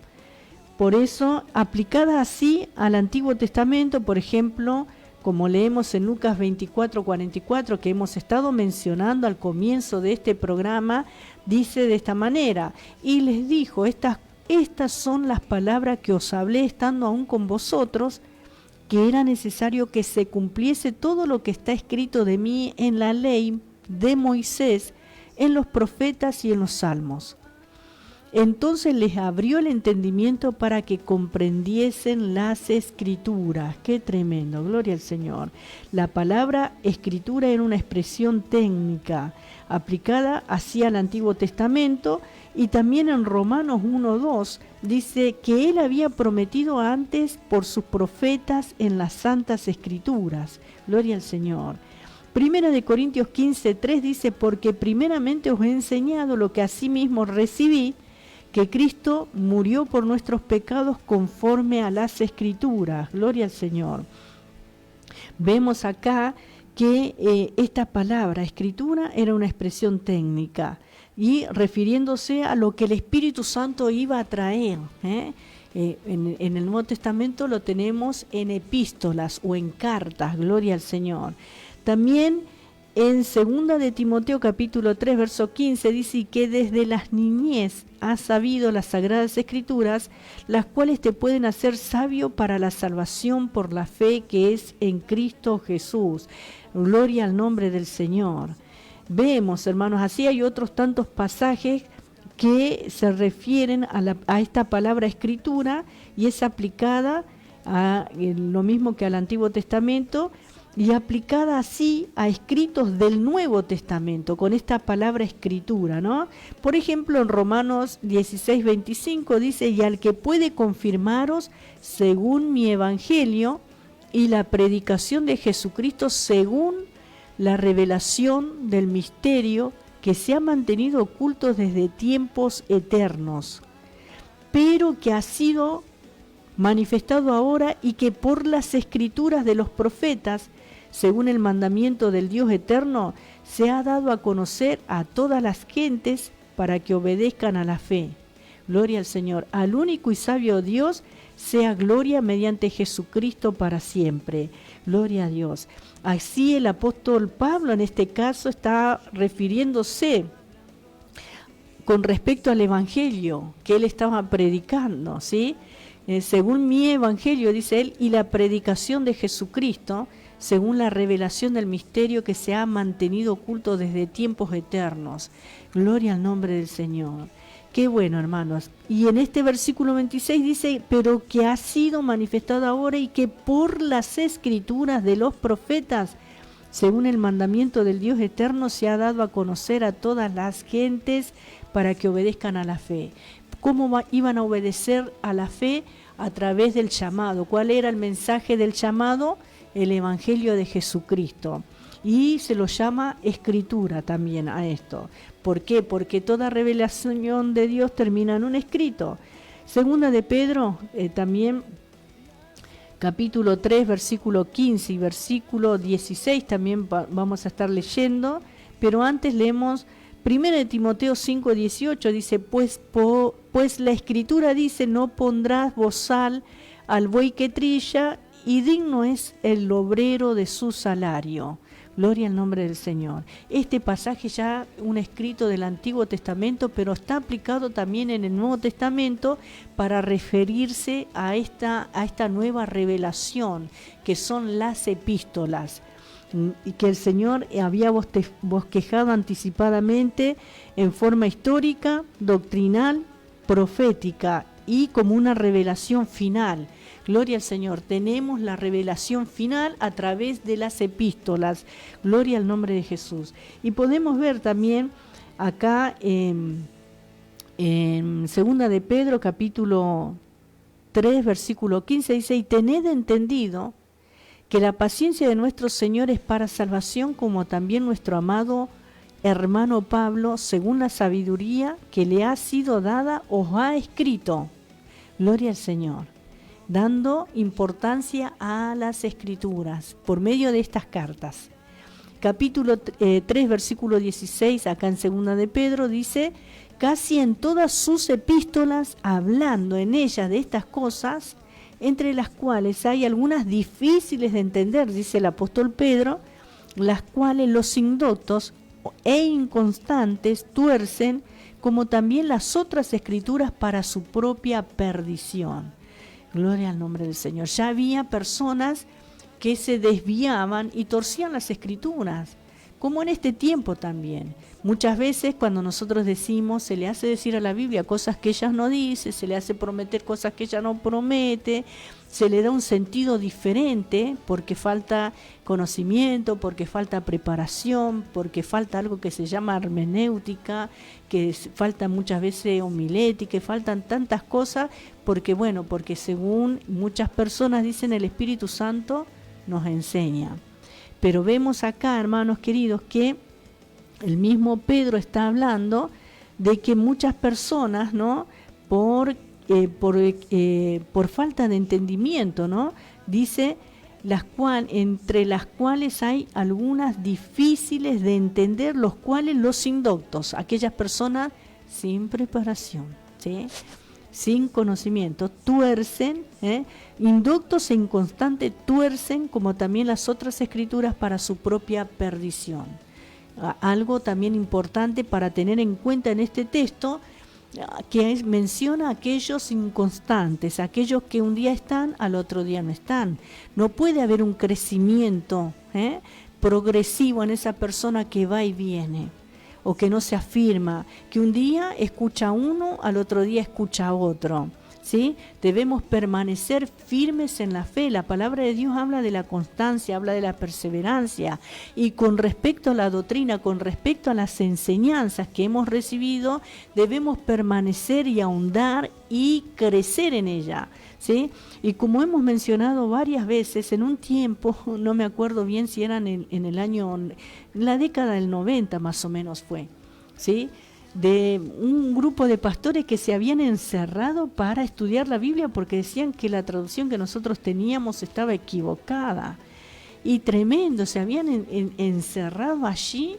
Por eso, aplicada así al Antiguo Testamento, por ejemplo, como leemos en Lucas 24:44, que hemos estado mencionando al comienzo de este programa, dice de esta manera: y les dijo, estas son las palabras que os hablé estando aún con vosotros, que era necesario que se cumpliese todo lo que está escrito de mí en la ley de Moisés, en los profetas y en los salmos. Entonces les abrió el entendimiento para que comprendiesen las escrituras. ¡Qué tremendo! Gloria al Señor. La palabra escritura era una expresión técnica aplicada así al Antiguo Testamento, y también en Romanos 1:2 dice que Él había prometido antes por sus profetas en las santas escrituras. Gloria al Señor. Primera de Corintios 15:3 dice: porque primeramente os he enseñado lo que asimismo recibí, que Cristo murió por nuestros pecados conforme a las Escrituras. Gloria al Señor. Vemos acá que esta palabra escritura era una expresión técnica y refiriéndose a lo que el Espíritu Santo iba a traer. En el Nuevo Testamento lo tenemos en epístolas o en cartas, gloria al Señor. También en 2 de Timoteo capítulo 3 verso 15 dice que desde las niñez has sabido las sagradas escrituras, las cuales te pueden hacer sabio para la salvación por la fe que es en Cristo Jesús. Gloria al nombre del Señor. Vemos, hermanos, así hay otros tantos pasajes que se refieren a esta palabra escritura y es aplicada a lo mismo que al Antiguo Testamento y aplicada así a escritos del Nuevo Testamento con esta palabra escritura, ¿no? Por ejemplo, en Romanos 16:25 dice: y al que puede confirmaros según mi evangelio y la predicación de Jesucristo según la revelación del misterio que se ha mantenido oculto desde tiempos eternos, pero que ha sido manifestado ahora y que por las escrituras de los profetas, según el mandamiento del Dios eterno, se ha dado a conocer a todas las gentes para que obedezcan a la fe. Gloria al Señor. Al único y sabio Dios sea gloria mediante Jesucristo para siempre. Gloria a Dios. Así el apóstol Pablo en este caso está refiriéndose con respecto al evangelio que él estaba predicando, ¿sí? Según mi evangelio, dice él, y la predicación de Jesucristo, según la revelación del misterio que se ha mantenido oculto desde tiempos eternos. Gloria al nombre del Señor. Qué bueno, hermanos. Y en este versículo 26 dice, pero que ha sido manifestado ahora y que por las escrituras de los profetas, según el mandamiento del Dios eterno, se ha dado a conocer a todas las gentes para que obedezcan a la fe. ¿Cómo iban a obedecer a la fe? A través del llamado. ¿Cuál era el mensaje del llamado? El Evangelio de Jesucristo. Y se lo llama escritura también a esto. ¿Por qué? Porque toda revelación de Dios termina en un escrito. Segunda de Pedro, también capítulo 3, versículo 15 y versículo 16 también vamos a estar leyendo, pero antes leemos 1 de Timoteo 5, 18, dice, pues la escritura dice, no pondrás bozal al buey que trilla, y digno es el obrero de su salario. Gloria al nombre del Señor. Este pasaje ya un escrito del Antiguo Testamento, pero está aplicado también en el Nuevo Testamento para referirse a esta nueva revelación que son las epístolas, y que el Señor había bosquejado anticipadamente en forma histórica, doctrinal, profética y como una revelación final. Gloria al Señor, tenemos la revelación final a través de las epístolas. Gloria al nombre de Jesús. Y podemos ver también acá en 2 de Pedro capítulo 3 versículo 15 dice, y tened entendido que la paciencia de nuestro Señor es para salvación, como también nuestro amado hermano Pablo, según la sabiduría que le ha sido dada, os ha escrito. Gloria al Señor, dando importancia a las escrituras por medio de estas cartas. Capítulo 3, versículo 16, acá en 2 de Pedro, dice, casi en todas sus epístolas, hablando en ellas de estas cosas, entre las cuales hay algunas difíciles de entender, dice el apóstol Pedro, las cuales los indoctos e inconstantes tuercen, como también las otras escrituras para su propia perdición. Gloria al nombre del Señor. Ya había personas que se desviaban y torcían las escrituras, como en este tiempo también. Muchas veces cuando nosotros decimos, se le hace decir a la Biblia cosas que ella no dice, se le hace prometer cosas que ella no promete, se le da un sentido diferente porque falta conocimiento, porque falta preparación, porque falta algo que se llama hermenéutica, que falta muchas veces homilética, que faltan tantas cosas, porque según muchas personas dicen, el Espíritu Santo nos enseña. Pero vemos acá, hermanos queridos, que el mismo Pedro está hablando de que muchas personas, ¿no?, por falta de entendimiento, ¿no? Dice, entre las cuales hay algunas difíciles de entender, los cuales los indoctos, aquellas personas sin preparación, ¿sí?, sin conocimiento, tuercen, indoctos e inconstantes tuercen, como también las otras escrituras, para su propia perdición. Algo también importante para tener en cuenta en este texto, que menciona a aquellos inconstantes, aquellos que un día están, al otro día no están. No puede haber un crecimiento progresivo en esa persona que va y viene, o que no se afirma, que un día escucha a uno, al otro día escucha a otro, ¿sí? Debemos permanecer firmes en la fe. La palabra de Dios habla de la constancia, habla de la perseverancia, y con respecto a la doctrina, con respecto a las enseñanzas que hemos recibido, debemos permanecer y ahondar y crecer en ella, ¿sí? Y como hemos mencionado varias veces, en un tiempo, no me acuerdo bien si eran en el año, la década del 90 más o menos fue, ¿sí?, de un grupo de pastores que se habían encerrado para estudiar la Biblia porque decían que la traducción que nosotros teníamos estaba equivocada. Y tremendo, se habían encerrado allí,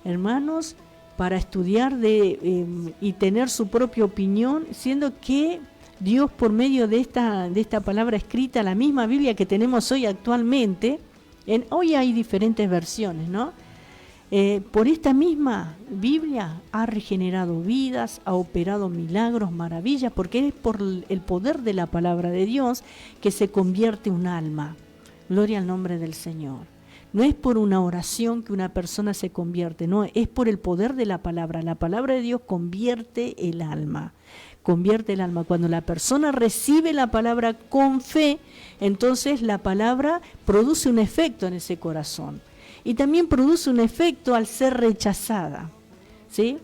hermanos, para estudiar y tener su propia opinión, siendo que Dios, por medio de esta palabra escrita, la misma Biblia que tenemos hoy actualmente, hoy hay diferentes versiones, ¿no? Por esta misma Biblia ha regenerado vidas, ha operado milagros, maravillas, porque es por el poder de la palabra de Dios que se convierte un alma. Gloria al nombre del Señor. No es por una oración que una persona se convierte, no, es por el poder de la palabra. La palabra de Dios convierte el alma. Convierte el alma. Cuando la persona recibe la palabra con fe, entonces la palabra produce un efecto en ese corazón. Y también produce un efecto al ser rechazada, ¿sí?,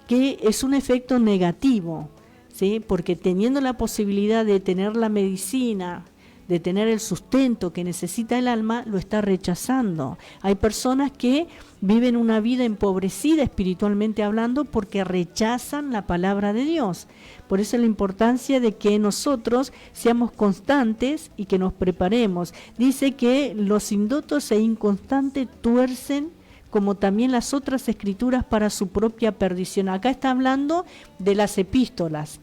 que es un efecto negativo, ¿sí?, porque teniendo la posibilidad de tener la medicina, de tener el sustento que necesita el alma, lo está rechazando. Hay personas que viven una vida empobrecida espiritualmente hablando porque rechazan la palabra de Dios. Por eso la importancia de que nosotros seamos constantes y que nos preparemos. Dice que los indoctos e inconstantes tuercen, como también las otras escrituras, para su propia perdición. Acá está hablando de las epístolas.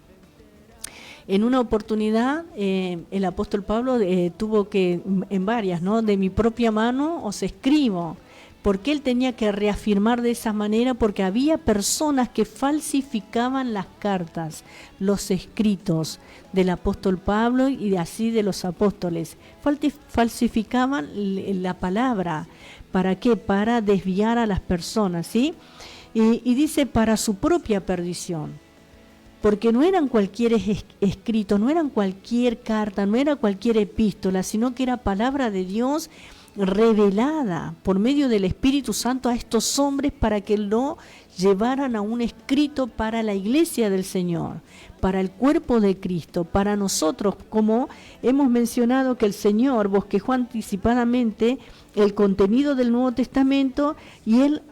En una oportunidad, el apóstol Pablo tuvo que, en varias, ¿no?, de mi propia mano os escribo, porque él tenía que reafirmar de esa manera, porque había personas que falsificaban las cartas, los escritos del apóstol Pablo y así de los apóstoles. Falsificaban la palabra. ¿Para qué? Para desviar a las personas, ¿sí? Y dice, para su propia perdición. Porque no eran cualquier escrito, no eran cualquier carta, no era cualquier epístola, sino que era palabra de Dios revelada por medio del Espíritu Santo a estos hombres para que lo llevaran a un escrito para la iglesia del Señor, para el cuerpo de Cristo, para nosotros, como hemos mencionado que el Señor bosquejó anticipadamente el contenido del Nuevo Testamento y Él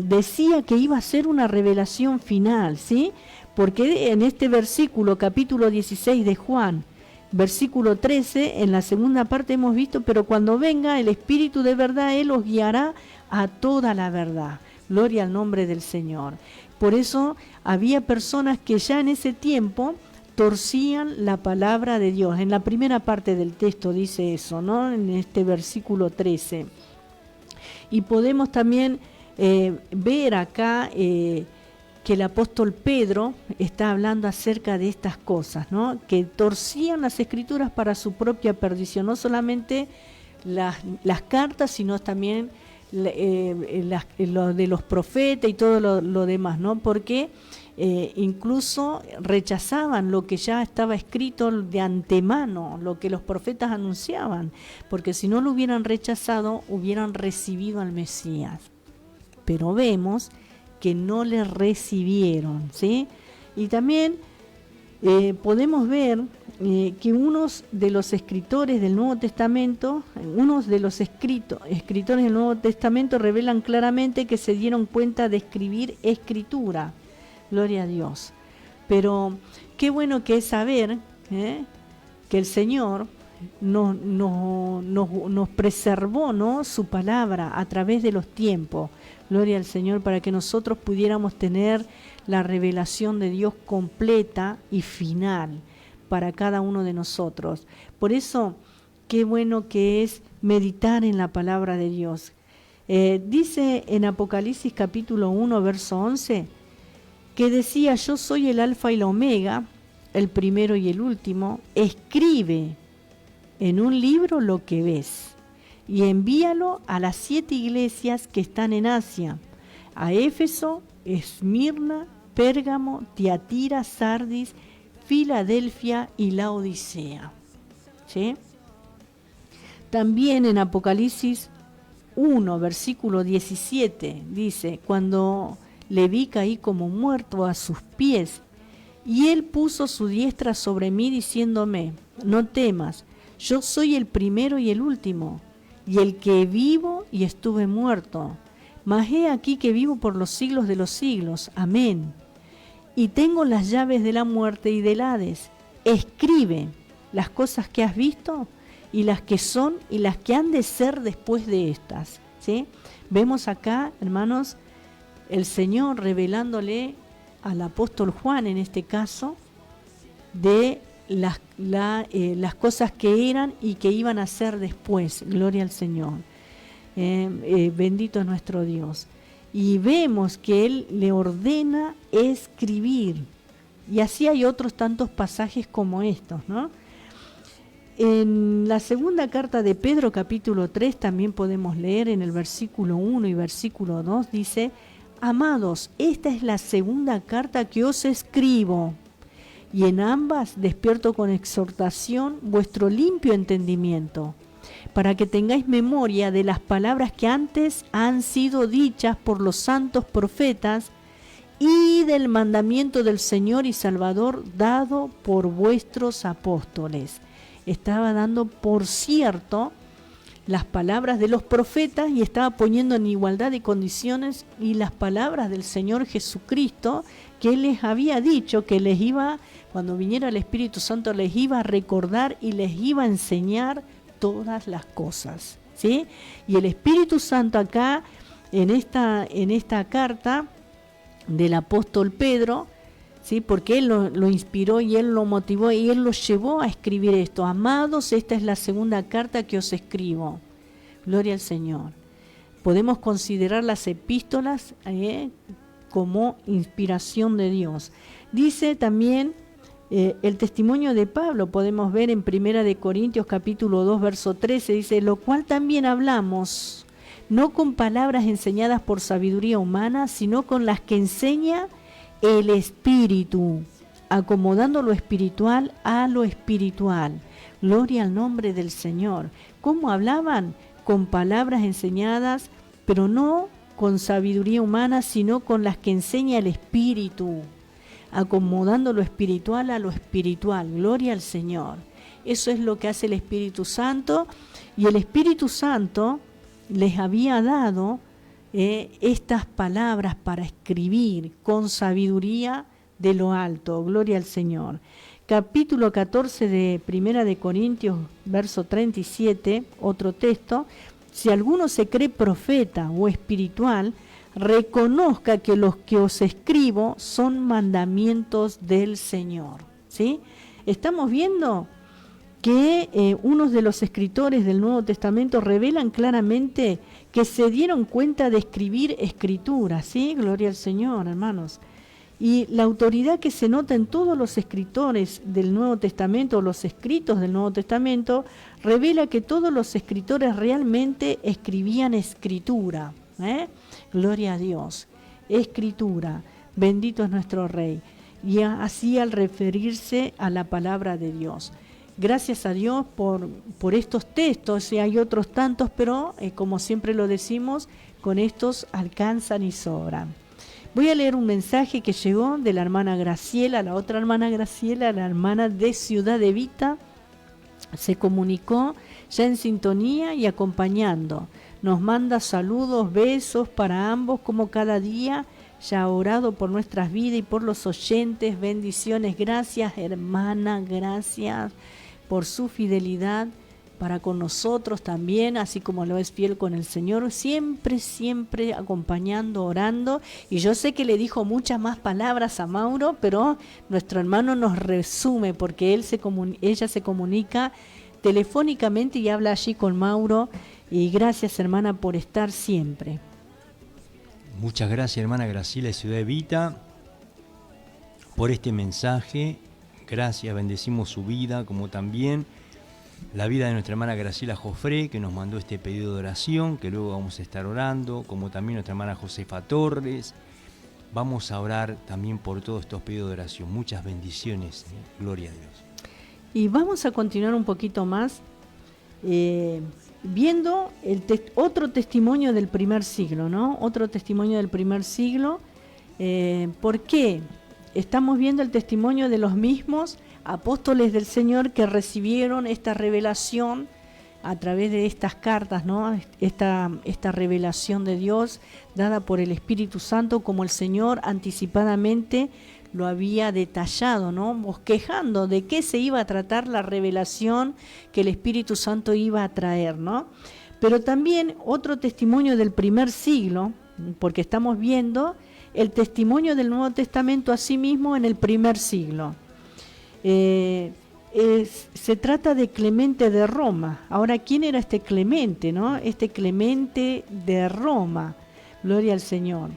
decía que iba a ser una revelación final, ¿sí? Porque en este versículo, capítulo 16 de Juan, versículo 13, en la segunda parte hemos visto, pero cuando venga el Espíritu de verdad, Él os guiará a toda la verdad. Gloria al nombre del Señor. Por eso había personas que ya en ese tiempo torcían la palabra de Dios. En la primera parte del texto dice eso, ¿no? En este versículo 13. Y podemos también ver acá que el apóstol Pedro está hablando acerca de estas cosas, ¿no? Que torcían las escrituras para su propia perdición, no solamente las cartas, sino también lo de los profetas y todo lo demás, ¿no? Porque incluso rechazaban lo que ya estaba escrito de antemano, lo que los profetas anunciaban, porque si no lo hubieran rechazado, hubieran recibido al Mesías. Pero vemos que no le recibieron, ¿sí? Y también podemos ver que unos de los escritores del Nuevo Testamento, escritores del Nuevo Testamento revelan claramente que se dieron cuenta de escribir escritura. Gloria a Dios. Pero qué bueno que es saber que el Señor nos preservó, ¿no?, su palabra a través de los tiempos. Gloria al Señor, para que nosotros pudiéramos tener la revelación de Dios completa y final para cada uno de nosotros. Por eso, qué bueno que es meditar en la palabra de Dios. Dice en Apocalipsis capítulo 1, verso 11, que decía: yo soy el alfa y la omega, el primero y el último. Escribe en un libro lo que ves y envíalo a las 7 iglesias que están en Asia: a Éfeso, Esmirna, Pérgamo, Tiatira, Sardis, Filadelfia y Laodicea. ¿Sí? También en Apocalipsis 1, versículo 17, dice: cuando le vi, caí como muerto a sus pies, y él puso su diestra sobre mí, diciéndome: no temas, yo soy el primero y el último, y el que vivo y estuve muerto. Mas he aquí que vivo por los siglos de los siglos. Amén. Y tengo las llaves de la muerte y del Hades. Escribe las cosas que has visto, y las que son y las que han de ser después de estas. ¿Sí? Vemos acá, hermanos, el Señor revelándole al apóstol Juan, en este caso, de las cosas que eran y que iban a ser después. Gloria al Señor. Bendito es nuestro Dios. Y vemos que Él le ordena escribir. Y así hay otros tantos pasajes como estos, ¿no? En la segunda carta de Pedro, capítulo 3, también podemos leer en el versículo 1 y versículo 2, dice: amados, esta es la segunda carta que os escribo, y en ambas despierto con exhortación vuestro limpio entendimiento, para que tengáis memoria de las palabras que antes han sido dichas por los santos profetas, y del mandamiento del Señor y Salvador dado por vuestros apóstoles. Estaba dando por cierto las palabras de los profetas y estaba poniendo en igualdad de condiciones y las palabras del Señor Jesucristo, que Él les había dicho que les iba, cuando viniera el Espíritu Santo, les iba a recordar y les iba a enseñar todas las cosas, ¿sí? Y el Espíritu Santo acá, en esta carta del apóstol Pedro, ¿sí?, porque Él lo inspiró y Él lo motivó y Él lo llevó a escribir esto: amados, esta es la segunda carta que os escribo. Gloria al Señor. Podemos considerar las epístolas como inspiración de Dios. Dice también el testimonio de Pablo, podemos ver en 1 de Corintios capítulo 2, verso 13, dice: lo cual también hablamos, no con palabras enseñadas por sabiduría humana, sino con las que enseña el Espíritu, acomodando lo espiritual a lo espiritual. Gloria al nombre del Señor. ¿Cómo hablaban? Con palabras enseñadas, pero no con sabiduría humana, sino con las que enseña el Espíritu, acomodando lo espiritual a lo espiritual. Gloria al Señor. Eso es lo que hace el Espíritu Santo, y el Espíritu Santo les había dado estas palabras para escribir con sabiduría de lo alto. Gloria al Señor. Capítulo 14 de 1 de Corintios, verso 37, otro texto: si alguno se cree profeta o espiritual, reconozca que los que os escribo son mandamientos del Señor. ¿Sí? Estamos viendo que unos de los escritores del Nuevo Testamento revelan claramente que se dieron cuenta de escribir escrituras, ¿sí? Gloria al Señor, hermanos. Y la autoridad que se nota en todos los escritores del Nuevo Testamento, los escritos del Nuevo Testamento, revela que todos los escritores realmente escribían escritura. Gloria a Dios. Escritura. Bendito es nuestro Rey. Y así al referirse a la palabra de Dios. Gracias a Dios por estos textos, y hay otros tantos, pero como siempre lo decimos, con estos alcanzan y sobran. Voy a leer un mensaje que llegó de la hermana Graciela, la otra hermana Graciela, la hermana de Ciudad Evita. Se comunicó ya en sintonía y acompañando. Nos manda saludos, besos para ambos, como cada día, ya ha orado por nuestras vidas y por los oyentes. Bendiciones, gracias hermana, gracias por su fidelidad para con nosotros también, así como lo es fiel con el Señor, siempre, siempre acompañando, orando. Y yo sé que le dijo muchas más palabras a Mauro, pero nuestro hermano nos resume, porque ella se comunica telefónicamente y habla allí con Mauro. Y gracias, hermana, por estar siempre. Muchas gracias, hermana Graciela de Ciudad Evita, por este mensaje. Gracias, bendecimos su vida, como también la vida de nuestra hermana Graciela Jofré, que nos mandó este pedido de oración, que luego vamos a estar orando, como también nuestra hermana Josefa Torres. Vamos a orar también por todos estos pedidos de oración. Muchas bendiciones, gloria a Dios. Y vamos a continuar un poquito más viendo otro testimonio del primer siglo, ¿no? Otro testimonio del primer siglo. ¿Por qué? Estamos viendo el testimonio de los mismos apóstoles del Señor que recibieron esta revelación a través de estas cartas, ¿no? Esta revelación de Dios dada por el Espíritu Santo, como el Señor anticipadamente lo había detallado, ¿no? Bosquejando de qué se iba a tratar la revelación que el Espíritu Santo iba a traer, ¿no? Pero también otro testimonio del primer siglo, porque estamos viendo el testimonio del Nuevo Testamento a sí mismo en el primer siglo. Se trata de Clemente de Roma. Ahora, ¿quién era este Clemente, no? Este Clemente de Roma, gloria al Señor.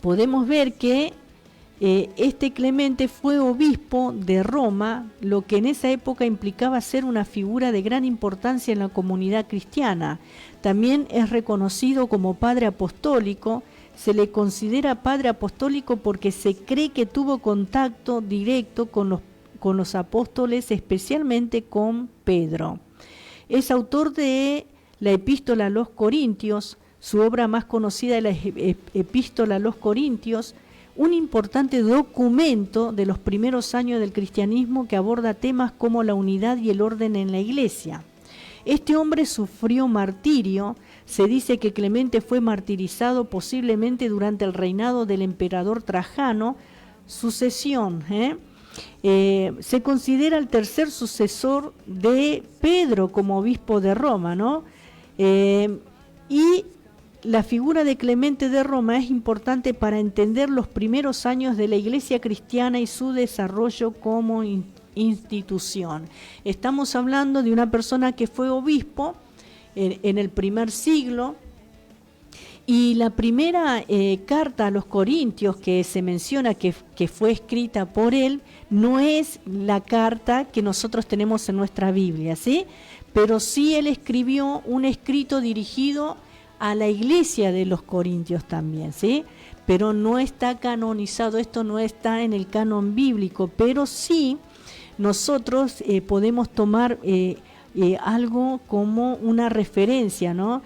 Podemos ver que este Clemente fue obispo de Roma, lo que en esa época implicaba ser una figura de gran importancia en la comunidad cristiana. También es reconocido como padre apostólico. Se le considera padre apostólico porque se cree que tuvo contacto directo con los apóstoles, especialmente con Pedro. Es autor de la Epístola a los Corintios. Su obra más conocida es la Epístola a los Corintios, un importante documento de los primeros años del cristianismo que aborda temas como la unidad y el orden en la iglesia. Este hombre sufrió martirio. Se dice que Clemente fue martirizado posiblemente durante el reinado del emperador Trajano, sucesión. Se considera el tercer sucesor de Pedro como obispo de Roma, ¿no? Y la figura de Clemente de Roma es importante para entender los primeros años de la iglesia cristiana y su desarrollo como institución. Estamos hablando de una persona que fue obispo en el primer siglo, y la primera carta a los Corintios que se menciona que fue escrita por él no es la carta que nosotros tenemos en nuestra Biblia, ¿sí? Pero sí él escribió un escrito dirigido a la iglesia de los Corintios también, ¿sí? Pero no está canonizado, esto no está en el canon bíblico, pero sí nosotros podemos tomar algo como una referencia, ¿no?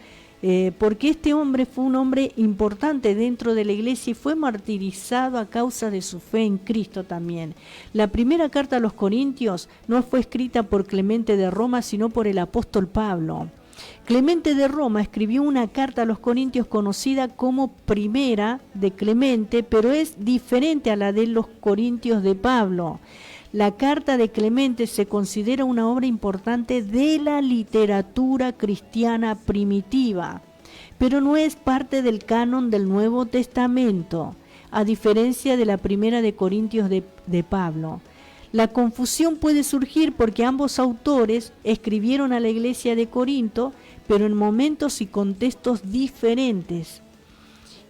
Porque este hombre fue un hombre importante dentro de la iglesia y fue martirizado a causa de su fe en Cristo también. La primera carta a los Corintios no fue escrita por Clemente de Roma, sino por el apóstol Pablo. Clemente de Roma escribió una carta a los Corintios conocida como Primera de Clemente, pero es diferente a la de los Corintios de Pablo. La carta de Clemente se considera una obra importante de la literatura cristiana primitiva, pero no es parte del canon del Nuevo Testamento, a diferencia de la Primera de Corintios de Pablo. La confusión puede surgir porque ambos autores escribieron a la iglesia de Corinto, pero en momentos y contextos diferentes.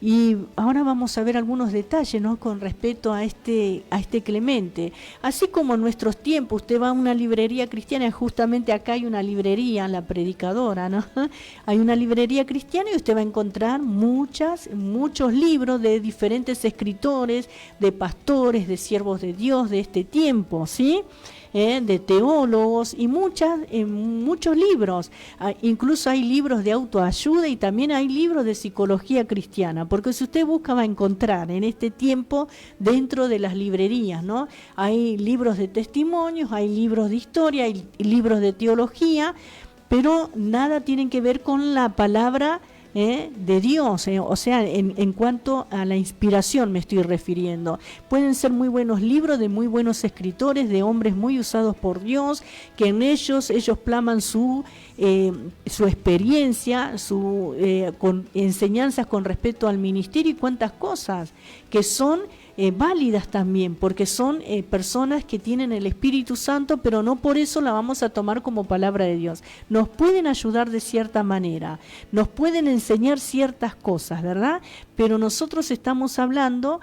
Y ahora vamos a ver algunos detalles, ¿no?, con respecto a este Clemente. Así como en nuestros tiempos usted va a una librería cristiana, justamente acá hay una librería, La Predicadora, ¿no? Hay una librería cristiana y usted va a encontrar muchos libros de diferentes escritores, de pastores, de siervos de Dios de este tiempo, ¿sí? De teólogos y muchos libros. Incluso hay libros de autoayuda y también hay libros de psicología cristiana, porque si usted busca va a encontrar en este tiempo dentro de las librerías, ¿no? Hay libros de testimonios, hay libros de historia, hay libros de teología, pero nada tienen que ver con la palabra de Dios, o sea, en cuanto a la inspiración me estoy refiriendo. Pueden ser muy buenos libros de muy buenos escritores, de hombres muy usados por Dios, que en ellos plaman su experiencia, con enseñanzas con respecto al ministerio y cuantas cosas que son válidas también, porque son personas que tienen el Espíritu Santo, pero no por eso la vamos a tomar como palabra de Dios. Nos pueden ayudar de cierta manera, nos pueden enseñar ciertas cosas, ¿verdad? Pero nosotros estamos hablando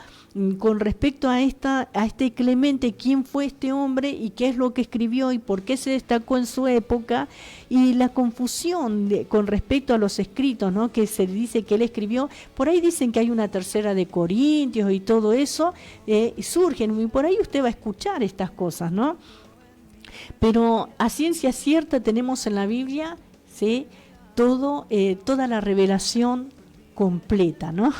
con respecto a este Clemente, quién fue este hombre y qué es lo que escribió y por qué se destacó en su época, y la confusión con respecto a los escritos, ¿no?, que se dice que él escribió. Por ahí dicen que hay una tercera de Corintios y todo eso, surgen, y por ahí usted va a escuchar estas cosas, ¿no? Pero a ciencia cierta tenemos en la Biblia, ¿sí?, toda la revelación completa, ¿no?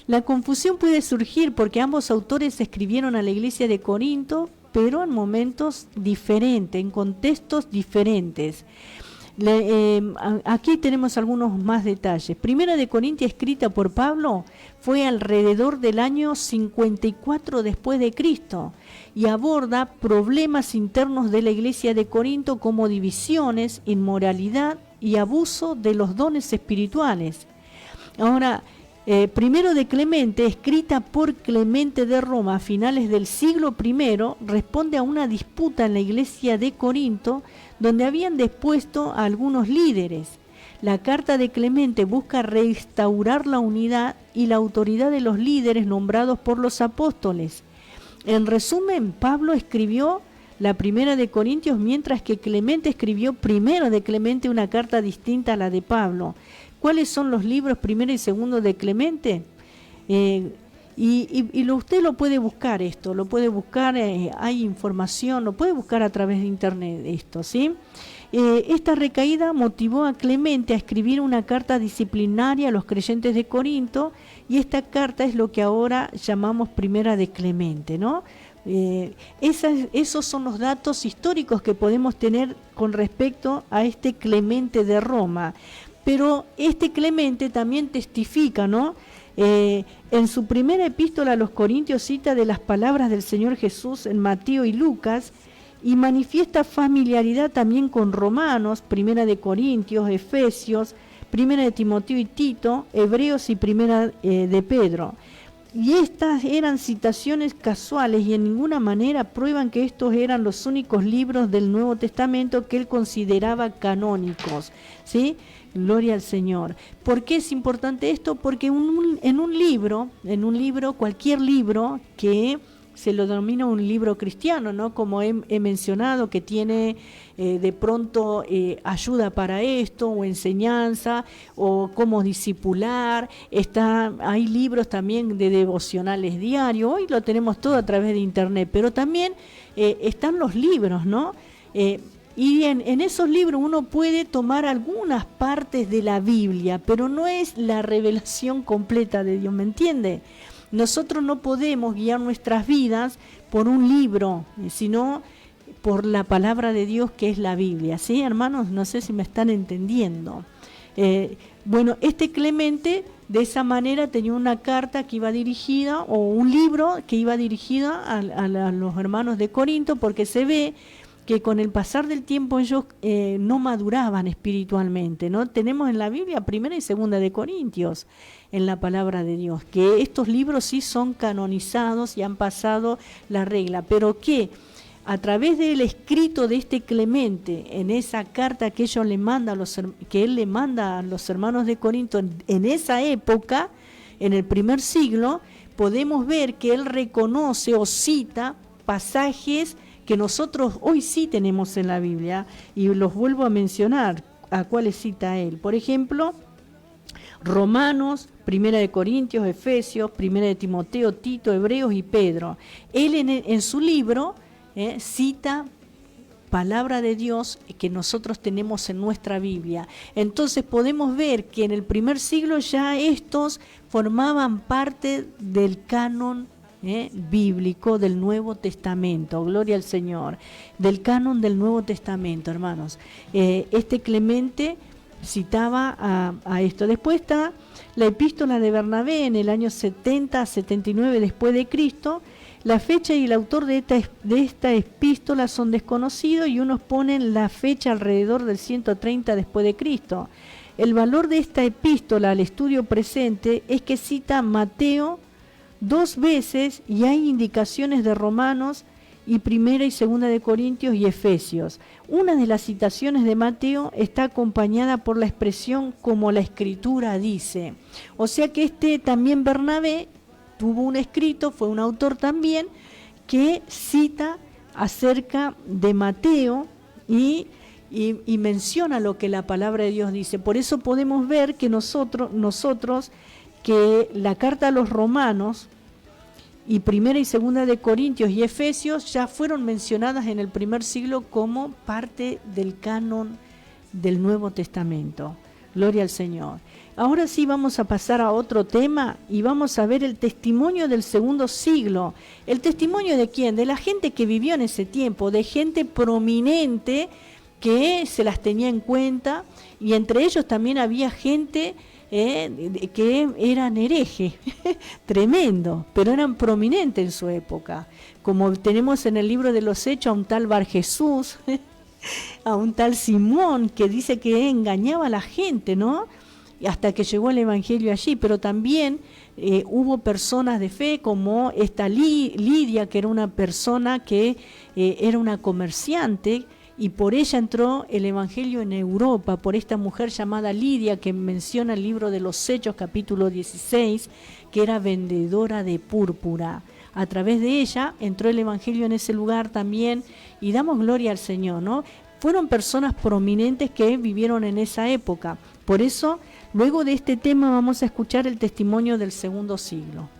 La confusión puede surgir porque ambos autores escribieron a la iglesia de Corinto, pero en momentos diferentes, en contextos diferentes. Aquí tenemos algunos más detalles. Primera de Corintios, escrita por Pablo, fue alrededor del año 54 después de Cristo y aborda problemas internos de la iglesia de Corinto como divisiones, inmoralidad y abuso de los dones espirituales. Ahora, primero de Clemente, escrita por Clemente de Roma a finales del siglo I, responde a una disputa en la iglesia de Corinto, donde habían depuesto a algunos líderes. La carta de Clemente busca restaurar la unidad y la autoridad de los líderes nombrados por los apóstoles. En resumen, Pablo escribió la primera de Corintios, mientras que Clemente escribió primero de Clemente, una carta distinta a la de Pablo. ¿Cuáles son los libros primero y segundo de Clemente? Usted lo puede buscar esto, lo puede buscar, hay información, lo puede buscar a través de internet esto, ¿sí? Esta recaída motivó a Clemente a escribir una carta disciplinaria a los creyentes de Corinto, y esta carta es lo que ahora llamamos primera de Clemente, ¿no? Esos son los datos históricos que podemos tener con respecto a este Clemente de Roma. Pero este Clemente también testifica, ¿no? En su primera epístola a los Corintios cita de las palabras del Señor Jesús en Mateo y Lucas, y manifiesta familiaridad también con Romanos, primera de Corintios, Efesios, primera de Timoteo y Tito, Hebreos y primera de Pedro. Y estas eran citaciones casuales y en ninguna manera prueban que estos eran los únicos libros del Nuevo Testamento que él consideraba canónicos, ¿sí? Gloria al Señor. ¿Por qué es importante esto? Porque en un libro, cualquier libro que se lo denomina un libro cristiano, ¿no? Como he mencionado, que tiene de pronto ayuda para esto, o enseñanza, o cómo discipular. Hay libros también de devocionales diarios. Hoy lo tenemos todo a través de internet, pero también están los libros, ¿no? Y en esos libros uno puede tomar algunas partes de la Biblia, pero no es la revelación completa de Dios, ¿me entiende? Nosotros no podemos guiar nuestras vidas por un libro, sino por la palabra de Dios, que es la Biblia. ¿Sí, hermanos? No sé si me están entendiendo. Bueno, este Clemente de esa manera tenía una carta que iba dirigida, o un libro que iba dirigida a los hermanos de Corinto, porque se ve que con el pasar del tiempo ellos no maduraban espiritualmente, ¿no? Tenemos en la Biblia primera y segunda de Corintios, en la palabra de Dios, que estos libros sí son canonizados y han pasado la regla, pero que a través del escrito de este Clemente, en esa carta que él le manda a los hermanos de Corinto en esa época, en el primer siglo, podemos ver que él reconoce o cita pasajes que nosotros hoy sí tenemos en la Biblia, y los vuelvo a mencionar, a cuáles cita él. Por ejemplo, Romanos, primera de Corintios, Efesios, primera de Timoteo, Tito, Hebreos y Pedro. Él en su libro cita palabra de Dios que nosotros tenemos en nuestra Biblia. Entonces podemos ver que en el primer siglo ya estos formaban parte del canon bíblico del Nuevo Testamento. Gloria al Señor. Del canon del Nuevo Testamento, hermanos. Este Clemente citaba a esto. Después está la epístola de Bernabé en el año 70 a 79 después de Cristo. La fecha y el autor de esta epístola son desconocidos y unos ponen la fecha alrededor del 130 después de Cristo. El valor de esta epístola al estudio presente es que cita Mateo 2 veces y hay indicaciones de Romanos y Primera y Segunda de Corintios y Efesios. Una de las citaciones de Mateo está acompañada por la expresión como la Escritura dice. O sea que también Bernabé tuvo un escrito, fue un autor también, que cita acerca de Mateo y menciona lo que la palabra de Dios dice. Por eso podemos ver que nosotros que la carta a los romanos y Primera y Segunda de Corintios y Efesios ya fueron mencionadas en el primer siglo como parte del canon del Nuevo Testamento. Gloria al Señor. Ahora sí vamos a pasar a otro tema y vamos a ver el testimonio del segundo siglo. ¿El testimonio de quién? De la gente que vivió en ese tiempo, de gente prominente que se las tenía en cuenta, y entre ellos también había gente que eran herejes, tremendo, pero eran prominentes en su época, como tenemos en el libro de los Hechos a un tal Bar Jesús, a un tal Simón, que dice que engañaba a la gente, ¿no? Hasta que llegó el evangelio allí, pero también hubo personas de fe como esta Lidia, que era una persona que era una comerciante, y por ella entró el evangelio en Europa, por esta mujer llamada Lidia, que menciona el libro de los Hechos, capítulo 16, que era vendedora de púrpura. A través de ella entró el evangelio en ese lugar también, y damos gloria al Señor, ¿no? Fueron personas prominentes que vivieron en esa época. Por eso, luego de este tema vamos a escuchar el testimonio del segundo siglo.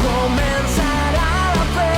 Comenzará la fe.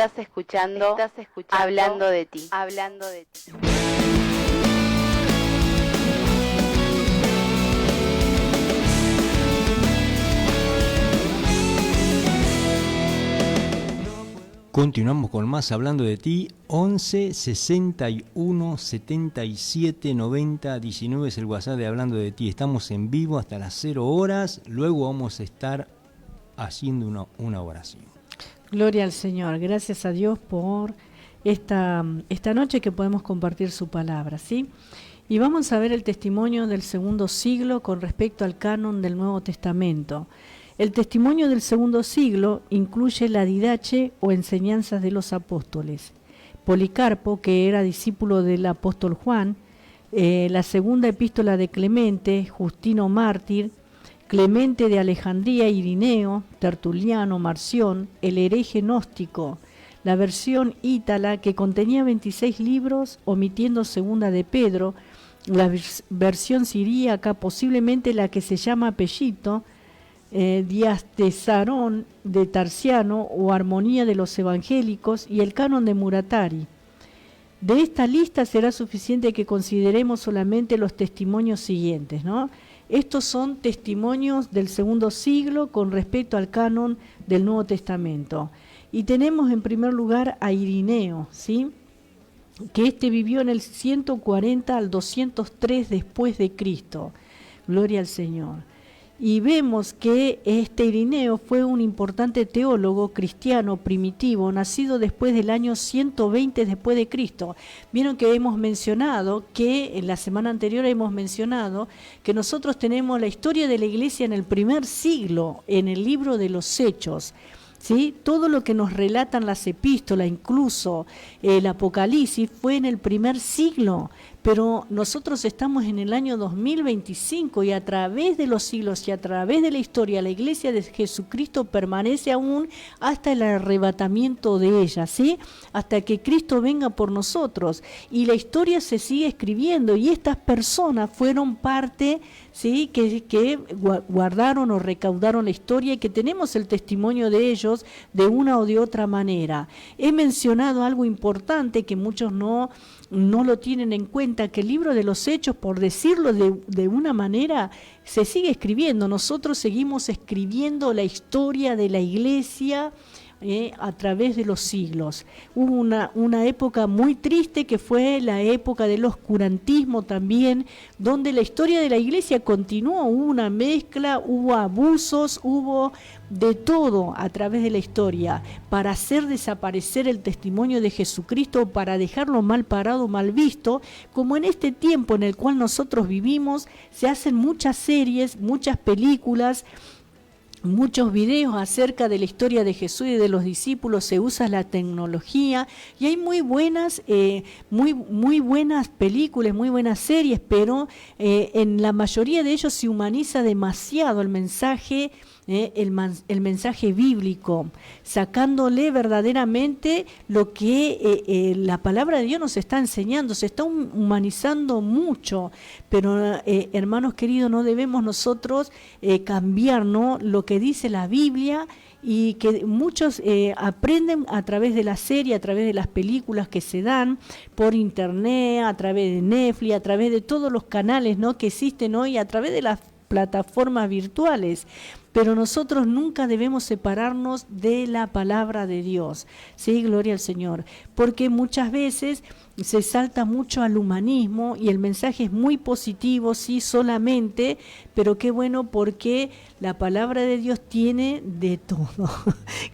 Estás escuchando Hablando de ti. Hablando de ti. Continuamos con más Hablando de ti. 11 61 77 90 19 es el WhatsApp de Hablando de ti. Estamos en vivo hasta las 0 horas. Luego vamos a estar haciendo una oración. Gloria al Señor. Gracias a Dios por esta noche que podemos compartir su palabra, ¿sí? Y vamos a ver el testimonio del segundo siglo con respecto al canon del Nuevo Testamento. El testimonio del segundo siglo incluye la didache o enseñanzas de los apóstoles. Policarpo, que era discípulo del apóstol Juan, la segunda epístola de Clemente, Justino mártir, Clemente de Alejandría, Irineo, Tertuliano, Marción, el hereje gnóstico, la versión ítala que contenía 26 libros, omitiendo segunda de Pedro, la versión siríaca, posiblemente la que se llama Pellito, Diastesarón de Tarciano o Armonía de los Evangélicos y el canon de Muratari. De esta lista será suficiente que consideremos solamente los testimonios siguientes, ¿no? Estos son testimonios del segundo siglo con respecto al canon del Nuevo Testamento. Y tenemos en primer lugar a Irineo, ¿sí?, que vivió en el 140 al 203 después de Cristo. Gloria al Señor. Y vemos que Irineo fue un importante teólogo cristiano primitivo, nacido después del año 120 después de Cristo. Vieron que hemos mencionado, que en la semana anterior hemos mencionado, que nosotros tenemos la historia de la iglesia en el primer siglo, en el libro de los Hechos. ¿Sí? Todo lo que nos relatan las epístolas, incluso el Apocalipsis, fue en el primer siglo, pero nosotros estamos en el año 2025 y a través de los siglos y a través de la historia, la iglesia de Jesucristo permanece aún hasta el arrebatamiento de ella, ¿sí?, hasta que Cristo venga por nosotros, y la historia se sigue escribiendo, y estas personas fueron parte, ¿sí?, que guardaron o recaudaron la historia, y que tenemos el testimonio de ellos de una o de otra manera. He mencionado algo importante que muchos no lo tienen en cuenta, que el libro de los Hechos, por decirlo de una manera, se sigue escribiendo. Nosotros seguimos escribiendo la historia de la iglesia a través de los siglos. Hubo una época muy triste que fue la época del oscurantismo también, donde la historia de la iglesia continuó, hubo una mezcla, hubo abusos, hubo de todo a través de la historia, para hacer desaparecer el testimonio de Jesucristo, para dejarlo mal parado, mal visto, como en este tiempo en el cual nosotros vivimos. Se hacen muchas series, muchas películas, muchos videos acerca de la historia de Jesús y de los discípulos, se usa la tecnología y hay muy buenas películas, muy buenas series, pero en la mayoría de ellos se humaniza demasiado el mensaje, el mensaje bíblico, sacándole verdaderamente lo que la palabra de Dios nos está enseñando. Se está humanizando mucho, pero hermanos queridos, no debemos nosotros cambiar, ¿no?, lo que dice la Biblia, y que muchos aprenden a través de la serie, a través de las películas que se dan por internet, a través de Netflix, a través de todos los canales, ¿no?, que existen hoy, a través de las plataformas virtuales. Pero nosotros nunca debemos separarnos de la palabra de Dios. Sí, gloria al Señor. Porque muchas veces se salta mucho al humanismo y el mensaje es muy positivo, sí, solamente, pero qué bueno, porque la palabra de Dios tiene de todo.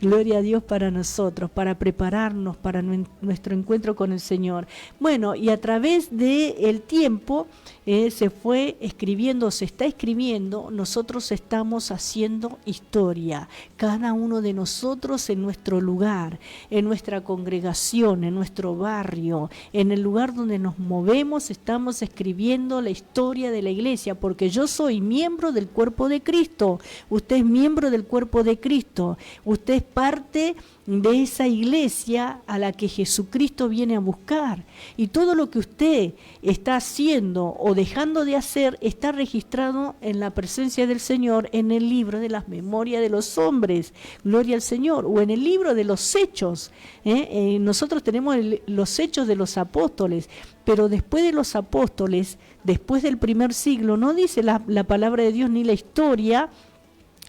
Gloria a Dios para nosotros, para prepararnos para nuestro encuentro con el Señor. Bueno, y a través del tiempo se fue escribiendo, se está escribiendo, nosotros estamos haciendo historia, cada uno de nosotros en nuestro lugar, en nuestra congregación, en nuestro barrio, en el lugar donde nos movemos, estamos escribiendo la historia de la iglesia, porque yo soy miembro del cuerpo de Cristo, usted es miembro del cuerpo de Cristo, usted es parte de esa iglesia a la que Jesucristo viene a buscar, y todo lo que usted está haciendo o dejando de hacer está registrado en la presencia del Señor en el libro de las memorias de los hombres, gloria al Señor, o en el libro de los Hechos. Nosotros tenemos los Hechos de los apóstoles, pero después de los apóstoles, después del primer siglo, no dice la palabra de Dios ni la historia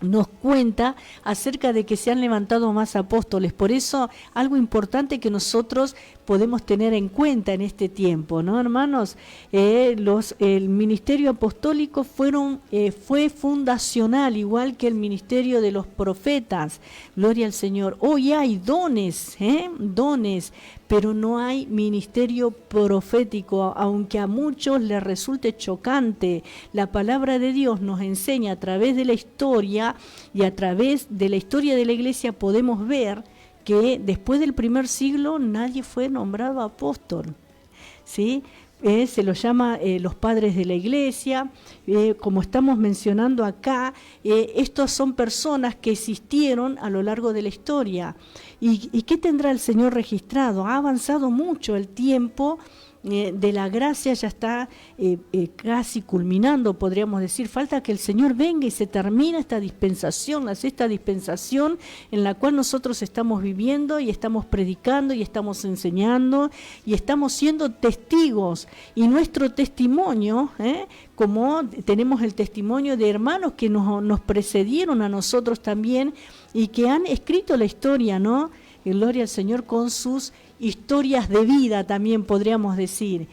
nos cuenta acerca de que se han levantado más apóstoles. Por eso, algo importante que nosotros podemos tener en cuenta en este tiempo, ¿no, hermanos? El ministerio apostólico fue fundacional, igual que el ministerio de los profetas. Gloria al Señor. Hoy hay dones, pero no hay ministerio profético, aunque a muchos les resulte chocante. La palabra de Dios nos enseña a través de la historia, y a través de la historia de la iglesia podemos ver que después del primer siglo nadie fue nombrado apóstol, ¿sí? Se los llama los padres de la iglesia, como estamos mencionando acá, estos son personas que existieron a lo largo de la historia. ¿Y qué tendrá el Señor registrado? Ha avanzado mucho el tiempo de la gracia, ya está casi culminando, podríamos decir. Falta que el Señor venga y se termine esta dispensación, la sexta dispensación en la cual nosotros estamos viviendo y estamos predicando y estamos enseñando y estamos siendo testigos. Y nuestro testimonio, como tenemos el testimonio de hermanos que nos precedieron a nosotros también y que han escrito la historia, ¿no? Gloria al Señor, con sus historias de vida, también podríamos decir.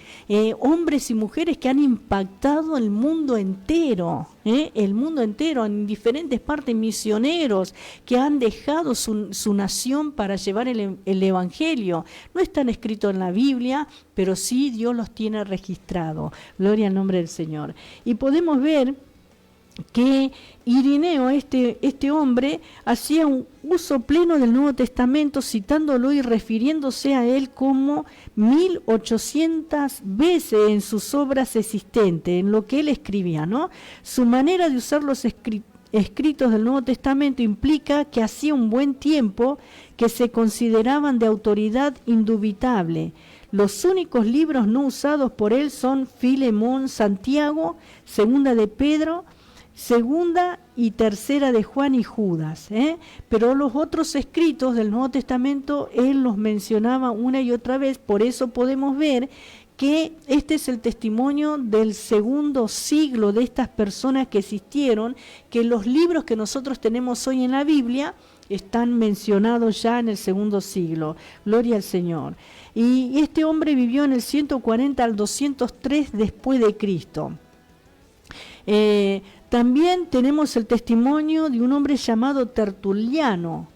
Hombres y mujeres que han impactado el mundo entero, en diferentes partes, misioneros que han dejado su nación para llevar el Evangelio. No están escritos en la Biblia, pero sí Dios los tiene registrados. Gloria al nombre del Señor. Y podemos ver que Irineo, este hombre, hacía un uso pleno del Nuevo Testamento, citándolo y refiriéndose a él como 1800 veces en sus obras existentes, en lo que él escribía, ¿no? Su manera de usar los escritos del Nuevo Testamento implica que hacía un buen tiempo que se consideraban de autoridad indubitable. Los únicos libros no usados por él son Filemón, Santiago, Segunda de Pedro, Segunda y Tercera de Juan y Judas, pero los otros escritos del Nuevo Testamento él los mencionaba una y otra vez. Por eso podemos ver que este es el testimonio del segundo siglo de estas personas que existieron, que los libros que nosotros tenemos hoy en la Biblia están mencionados ya en el segundo siglo. Gloria al Señor. Y este hombre vivió en el 140 al 203 después de Cristo. También tenemos el testimonio de un hombre llamado Tertuliano.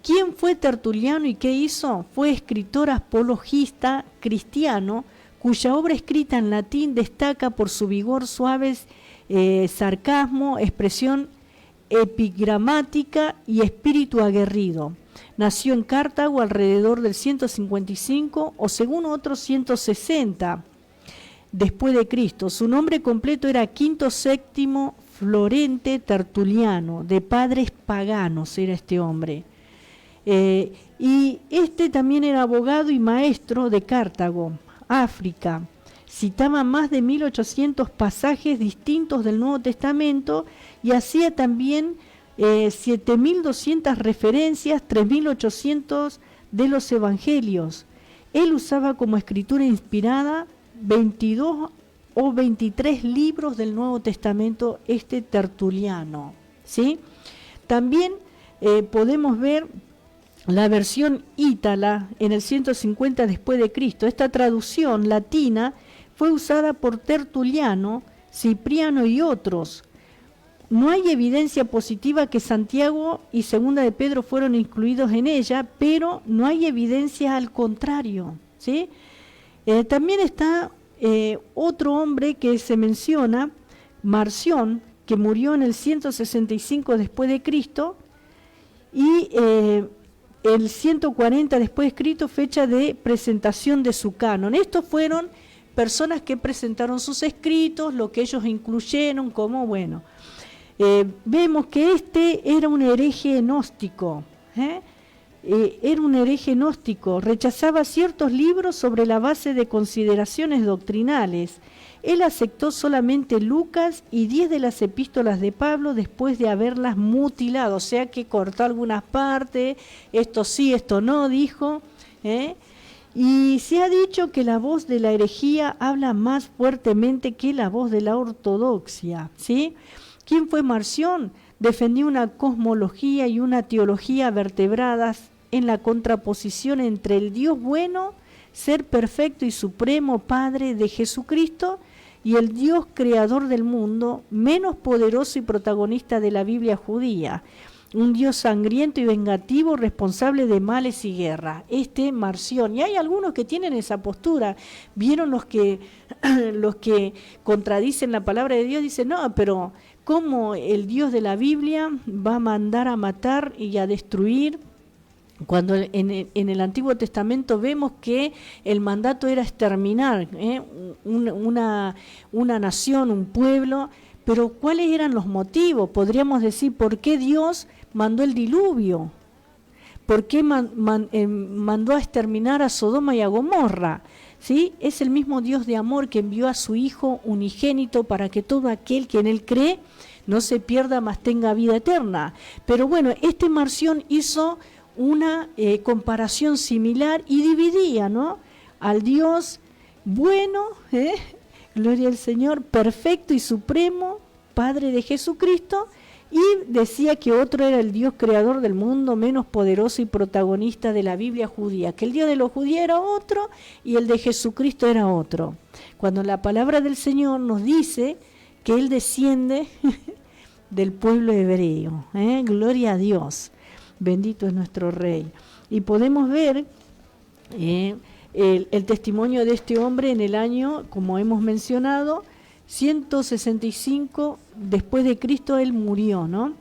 ¿Quién fue Tertuliano y qué hizo? Fue escritor apologista cristiano, cuya obra escrita en latín destaca por su vigor suave, sarcasmo, expresión epigramática y espíritu aguerrido. Nació en Cartago alrededor del 155 o según otros 160 después de Cristo. Su nombre completo era Quinto Séptimo Florente Tertuliano, de padres paganos era este hombre. Y este también era abogado y maestro de Cartago, África. Citaba más de 1800 pasajes distintos del Nuevo Testamento y hacía también 7200 referencias, 3800 de los evangelios. Él usaba como escritura inspirada 22 o 23 libros del Nuevo Testamento, este Tertuliano, ¿sí? También podemos ver la versión ítala en el 150 después de Cristo. Esta traducción latina fue usada por Tertuliano, Cipriano y otros. No hay evidencia positiva que Santiago y Segunda de Pedro fueron incluidos en ella, pero no hay evidencia al contrario, ¿sí? También está otro hombre que se menciona, Marción, que murió en el 165 después de Cristo, y el 140 después de Cristo, fecha de presentación de su canon. Estos fueron personas que presentaron sus escritos, lo que ellos incluyeron como, bueno, vemos que este era un hereje gnóstico, era un hereje gnóstico, rechazaba ciertos libros sobre la base de consideraciones doctrinales. él aceptó solamente Lucas y 10 de las epístolas de Pablo después de haberlas mutilado, o sea que cortó algunas partes, esto sí, esto no, dijo, y se ha dicho que la voz de la herejía habla más fuertemente que la voz de la ortodoxia, ¿sí? ¿Quién fue Marción? Defendió una cosmología y una teología vertebradas en la contraposición entre el Dios bueno, ser perfecto y supremo Padre de Jesucristo, y el Dios creador del mundo, menos poderoso y protagonista de la Biblia judía, un Dios sangriento y vengativo, responsable de males y guerras. Marción. Y hay algunos que tienen esa postura. Vieron los que contradicen la palabra de Dios, dicen, no, pero ¿cómo el Dios de la Biblia va a mandar a matar y a destruir? Cuando en el Antiguo Testamento vemos que el mandato era exterminar una nación, un pueblo, pero ¿cuáles eran los motivos? Podríamos decir, ¿por qué Dios mandó el diluvio? ¿Por qué mandó a exterminar a Sodoma y a Gomorra? ¿Sí? Es el mismo Dios de amor que envió a su Hijo unigénito para que todo aquel que en Él cree no se pierda, mas tenga vida eterna. Pero bueno, Marción hizo una comparación similar y dividía, ¿no?, al Dios bueno, gloria al Señor, perfecto y supremo, Padre de Jesucristo, y decía que otro era el Dios creador del mundo, menos poderoso y protagonista de la Biblia judía, que el Dios de los judíos era otro y el de Jesucristo era otro. Cuando la palabra del Señor nos dice que Él desciende del pueblo hebreo, gloria a Dios. Bendito es nuestro Rey. Y podemos ver el testimonio de este hombre en el año, como hemos mencionado, 165 después de Cristo él murió, ¿no?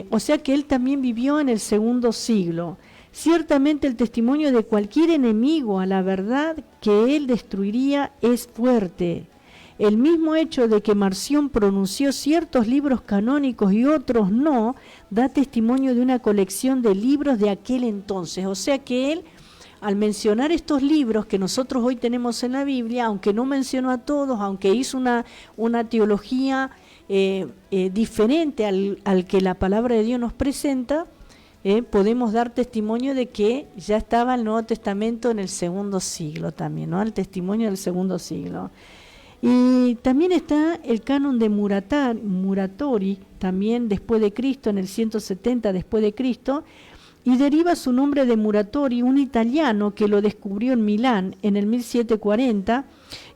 O sea que él también vivió en el segundo siglo. Ciertamente el testimonio de cualquier enemigo a la verdad que él destruiría es fuerte. El mismo hecho de que Marción pronunció ciertos libros canónicos y otros no, da testimonio de una colección de libros de aquel entonces. O sea que él, al mencionar estos libros que nosotros hoy tenemos en la Biblia, aunque no mencionó a todos, aunque hizo una teología diferente al que la palabra de Dios nos presenta, podemos dar testimonio de que ya estaba el Nuevo Testamento en el segundo siglo también, ¿no? El testimonio del segundo siglo. Y también está el canon de Muratori, también después de Cristo, en el 170 después de Cristo, y deriva su nombre de Muratori, un italiano que lo descubrió en Milán en el 1740,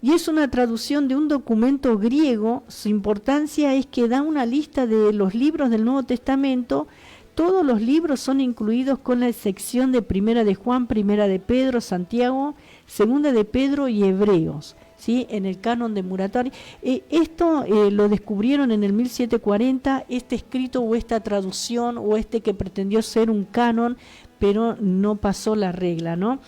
y es una traducción de un documento griego. Su importancia es que da una lista de los libros del Nuevo Testamento. Todos los libros son incluidos con la excepción de Primera de Juan, Primera de Pedro, Santiago, Segunda de Pedro y Hebreos, ¿sí?, en el canon de Muratori. Esto lo descubrieron en el 1740, este escrito o esta traducción o que pretendió ser un canon, pero no pasó la regla, ¿no?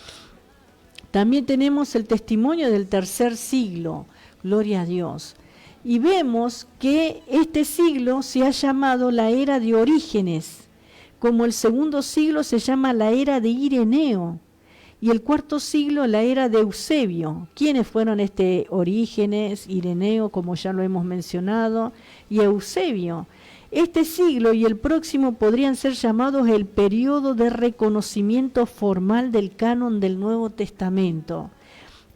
También tenemos el testimonio del tercer siglo, gloria a Dios. Y vemos que este siglo se ha llamado la era de Orígenes, como el segundo siglo se llama la era de Ireneo, y el cuarto siglo la era de Eusebio. ¿Quiénes fueron Orígenes, Ireneo, como ya lo hemos mencionado, y Eusebio? Este siglo y el próximo podrían ser llamados el periodo de reconocimiento formal del canon del Nuevo Testamento.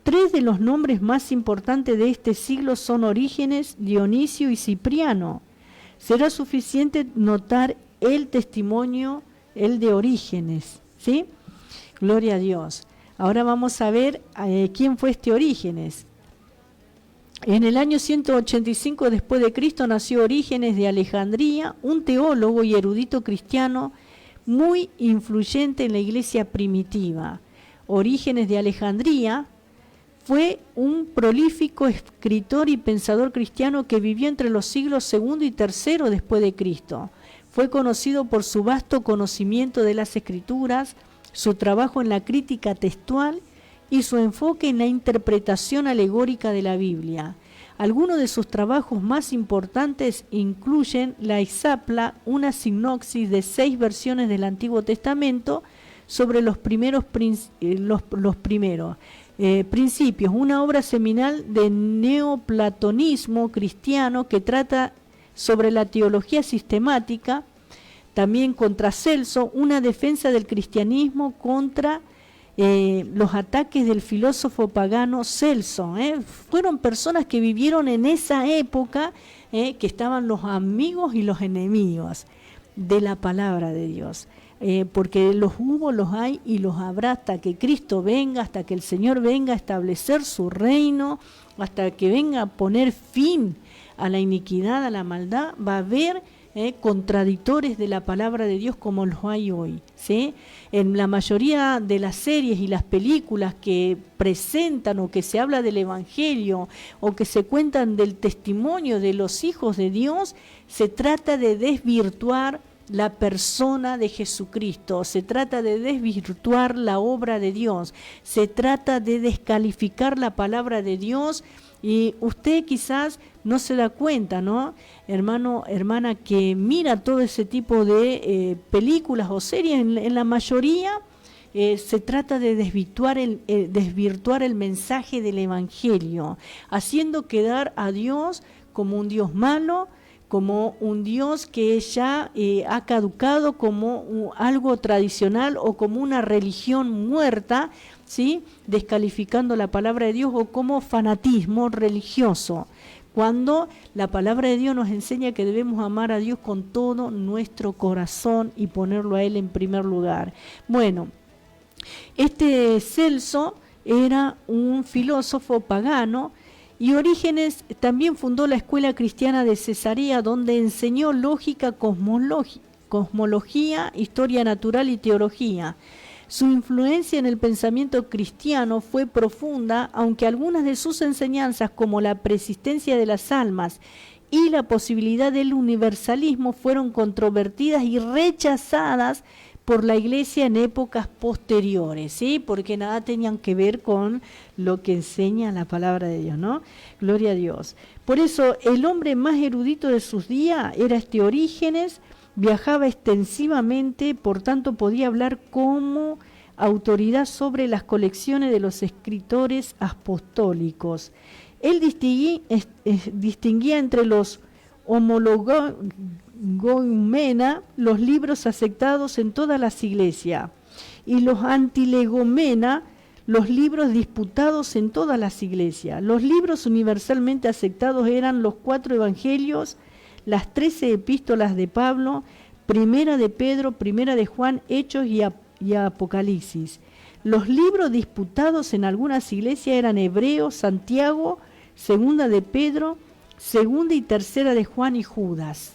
Tres de los nombres más importantes de este siglo son Orígenes, Dionisio y Cipriano. Será suficiente notar el testimonio, el de Orígenes, ¿sí? Gloria a Dios. Ahora vamos a ver quién fue Orígenes. En el año 185 después de Cristo nació Orígenes de Alejandría, un teólogo y erudito cristiano muy influyente en la iglesia primitiva. Orígenes de Alejandría fue un prolífico escritor y pensador cristiano que vivió entre los siglos II y III después de Cristo. Fue conocido por su vasto conocimiento de las Escrituras, su trabajo en la crítica textual y su enfoque en la interpretación alegórica de la Biblia. Algunos de sus trabajos más importantes incluyen la Exapla, una sinopsis de 6 versiones del Antiguo Testamento, sobre los primeros principios, una obra seminal de neoplatonismo cristiano que trata sobre la teología sistemática. También contra Celso, una defensa del cristianismo contra los ataques del filósofo pagano Celso. Fueron personas que vivieron en esa época, que estaban los amigos y los enemigos de la palabra de Dios. Porque los hubo, los hay y los habrá hasta que Cristo venga, hasta que el Señor venga a establecer su reino, hasta que venga a poner fin a la iniquidad, a la maldad. Va a haber contradictores de la palabra de Dios como los hay hoy, ¿sí? En la mayoría de las series y las películas que presentan o que se habla del Evangelio o que se cuentan del testimonio de los hijos de Dios, se trata de desvirtuar la persona de Jesucristo, se trata de desvirtuar la obra de Dios, se trata de descalificar la palabra de Dios. Y usted quizás no se da cuenta, ¿no? Hermano, hermana, que mira todo ese tipo de películas o series, en la mayoría se trata de desvirtuar el mensaje del Evangelio, haciendo quedar a Dios como un Dios malo, como un Dios que ya ha caducado, como algo tradicional o como una religión muerta, ¿sí? Descalificando la palabra de Dios, o como fanatismo religioso, cuando la palabra de Dios nos enseña que debemos amar a Dios con todo nuestro corazón y ponerlo a Él en primer lugar. Bueno, este Celso era un filósofo pagano, y Orígenes también fundó la escuela cristiana de Cesarea, donde enseñó lógica, cosmología, historia natural y teología. Su influencia en el pensamiento cristiano fue profunda, aunque algunas de sus enseñanzas, como la persistencia de las almas y la posibilidad del universalismo, fueron controvertidas y rechazadas por la Iglesia en épocas posteriores, ¿sí? Porque nada tenían que ver con lo que enseña la palabra de Dios, ¿no? Gloria a Dios. Por eso el hombre más erudito de sus días era este Orígenes. Viajaba extensivamente, por tanto podía hablar como autoridad sobre las colecciones de los escritores apostólicos. Él distinguía entre los homologoumena, los libros aceptados en todas las iglesias, y los antilegomena, los libros disputados en todas las iglesias. Los libros universalmente aceptados eran los 4 evangelios, las 13 epístolas de Pablo, Primera de Pedro, Primera de Juan, Hechos y Apocalipsis. Los libros disputados en algunas iglesias eran Hebreos, Santiago, Segunda de Pedro, Segunda y Tercera de Juan y Judas.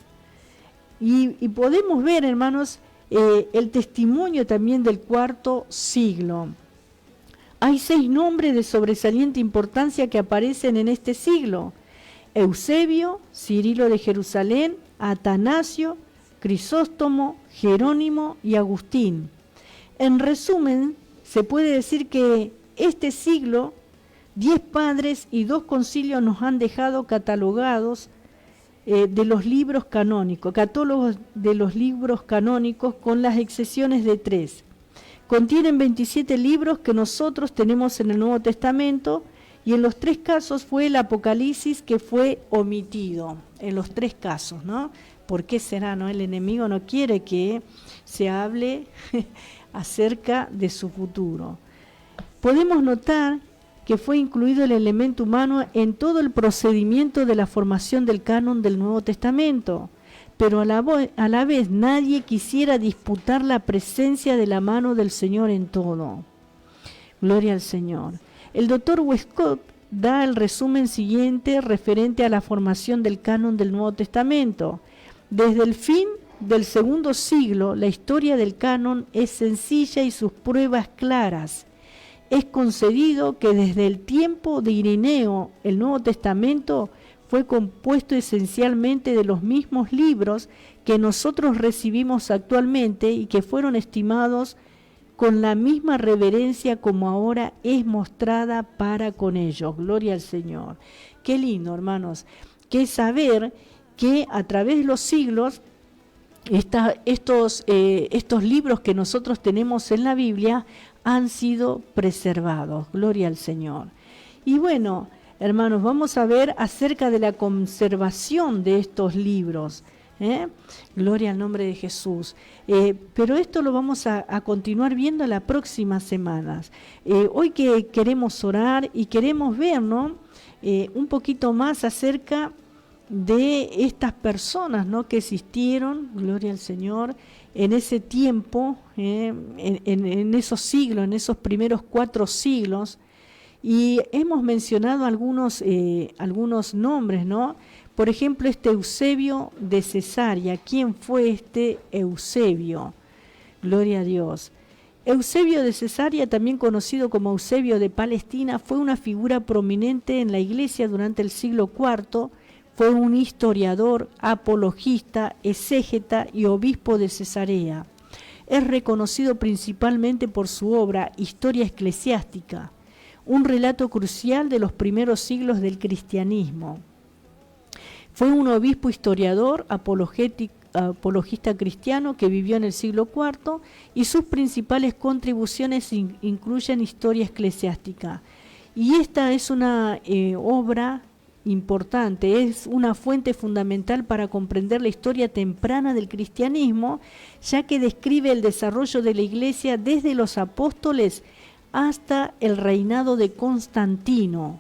Y podemos ver, hermanos, el testimonio también del 4º siglo. Hay 6 nombres de sobresaliente importancia que aparecen en este siglo: Eusebio, Cirilo de Jerusalén, Atanasio, Crisóstomo, Jerónimo y Agustín. En resumen, se puede decir que este siglo, 10 padres y 2 concilios nos han dejado catálogos de los libros canónicos, catálogos de los libros canónicos, con las excepciones de 3. Contienen 27 libros que nosotros tenemos en el Nuevo Testamento, y en los 3 casos fue el Apocalipsis que fue omitido, en los 3 casos, ¿no? ¿Por qué será, no? El enemigo no quiere que se hable acerca de su futuro. Podemos notar que fue incluido el elemento humano en todo el procedimiento de la formación del canon del Nuevo Testamento, pero a la vez nadie quisiera disputar la presencia de la mano del Señor en todo. Gloria al Señor. El Dr. Westcott da el resumen siguiente referente a la formación del canon del Nuevo Testamento. Desde el fin del 2º siglo, la historia del canon es sencilla y sus pruebas claras. Es concedido que desde el tiempo de Ireneo, el Nuevo Testamento fue compuesto esencialmente de los mismos libros que nosotros recibimos actualmente y que fueron estimados con la misma reverencia como ahora es mostrada para con ellos. Gloria al Señor. Qué lindo, hermanos, que saber que a través de los siglos estos libros que nosotros tenemos en la Biblia han sido preservados. Gloria al Señor. Y bueno, hermanos, vamos a ver acerca de la conservación de estos libros. Gloria al nombre de Jesús. Pero esto lo vamos a continuar viendo las próximas semanas. Hoy que queremos orar y queremos ver, ¿no? Un poquito más acerca de estas personas, ¿no? Que existieron, gloria al Señor, en ese tiempo, en esos siglos, en esos primeros 4 siglos. Y hemos mencionado algunos nombres, ¿no? Por ejemplo, Eusebio de Cesarea. ¿Quién fue este Eusebio? Gloria a Dios. Eusebio de Cesarea, también conocido como Eusebio de Palestina, fue una figura prominente en la iglesia durante el siglo IV. Fue un historiador, apologista, exégeta y obispo de Cesarea. Es reconocido principalmente por su obra Historia Eclesiástica, un relato crucial de los primeros siglos del cristianismo. Fue un obispo historiador, apologista cristiano que vivió en el siglo IV y sus principales contribuciones incluyen Historia Eclesiástica. Y esta es una obra importante, es una fuente fundamental para comprender la historia temprana del cristianismo, ya que describe el desarrollo de la iglesia desde los apóstoles hasta el reinado de Constantino.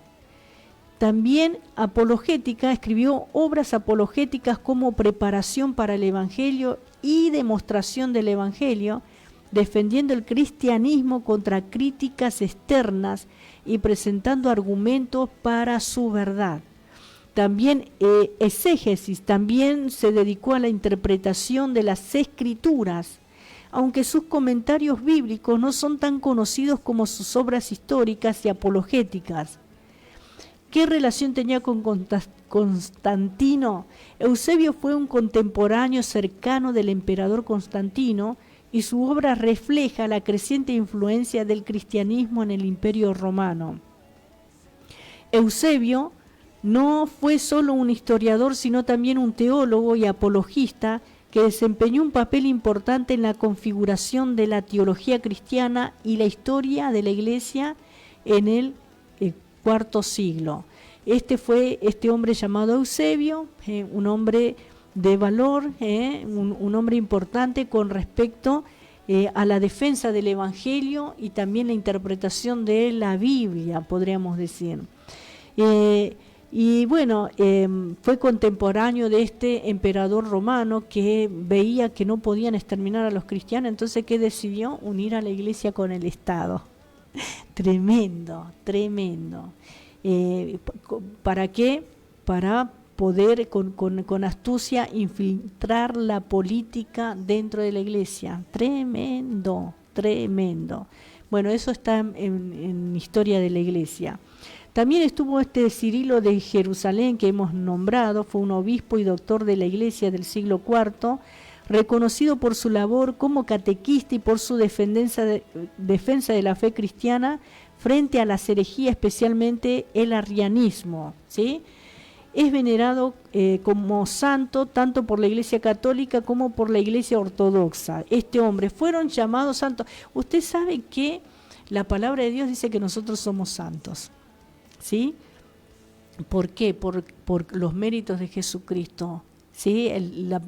También apologética, escribió obras apologéticas como Preparación para el Evangelio y Demostración del Evangelio, defendiendo el cristianismo contra críticas externas y presentando argumentos para su verdad. También exégesis, también se dedicó a la interpretación de las Escrituras, aunque sus comentarios bíblicos no son tan conocidos como sus obras históricas y apologéticas. ¿Qué relación tenía con Constantino? Eusebio fue un contemporáneo cercano del emperador Constantino y su obra refleja la creciente influencia del cristianismo en el Imperio Romano. Eusebio no fue solo un historiador, sino también un teólogo y apologista que desempeñó un papel importante en la configuración de la teología cristiana y la historia de la Iglesia en el IV siglo. Fue este hombre llamado Eusebio, un hombre de valor, un hombre importante con respecto a la defensa del Evangelio y también la interpretación de la Biblia, podríamos decir. Y bueno, fue contemporáneo de este emperador romano que veía que no podían exterminar a los cristianos, entonces ¿qué decidió? Unir a la iglesia con el Estado. Tremendo, tremendo. ¿Para qué? Para poder con astucia infiltrar la política dentro de la iglesia. Tremendo, tremendo. Bueno, eso está en historia de la iglesia. También estuvo Cirilo de Jerusalén, que hemos nombrado, fue un obispo y doctor de la iglesia del siglo IV, reconocido por su labor como catequista y por su defensa de la fe cristiana frente a las herejías, especialmente el arrianismo, ¿sí? Es venerado como santo tanto por la Iglesia Católica como por la Iglesia Ortodoxa. Este hombre fueron llamados santos. Usted sabe que la palabra de Dios dice que nosotros somos santos, ¿sí? ¿Por qué? Por los méritos de Jesucristo. ¿Sí?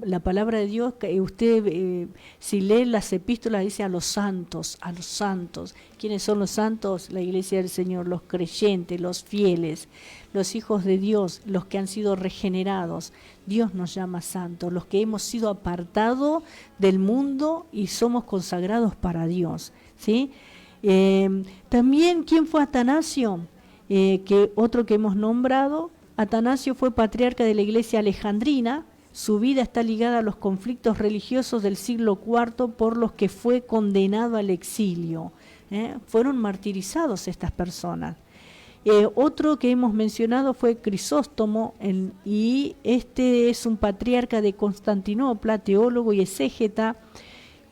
La palabra de Dios, que usted si lee las epístolas dice a los santos, a los santos. ¿Quiénes son los santos? La iglesia del Señor, los creyentes, los fieles, los hijos de Dios, los que han sido regenerados. Dios nos llama santos, los que hemos sido apartados del mundo y somos consagrados para Dios, ¿sí? También, ¿quién fue Atanasio? Otro que hemos nombrado, Atanasio fue patriarca de la iglesia alejandrina. Su vida está ligada a los conflictos religiosos del siglo IV por los que fue condenado al exilio. Fueron martirizados estas personas. Otro que hemos mencionado fue Crisóstomo, y este es un patriarca de Constantinopla, teólogo y exégeta.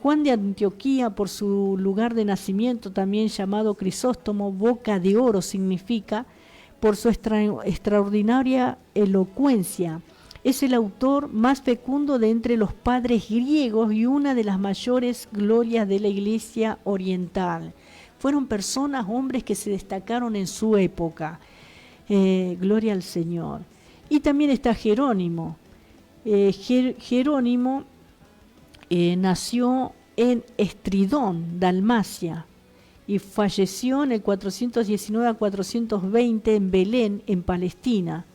Juan de Antioquía, por su lugar de nacimiento, también llamado Crisóstomo, boca de oro significa, por su extraordinaria elocuencia. Es el autor más fecundo de entre los padres griegos y una de las mayores glorias de la Iglesia oriental. Fueron personas, hombres que se destacaron en su época. Gloria al Señor. Y también está Jerónimo. Jerónimo nació en Estridón, Dalmacia, y falleció en el 419 a 420 en Belén, en Palestina.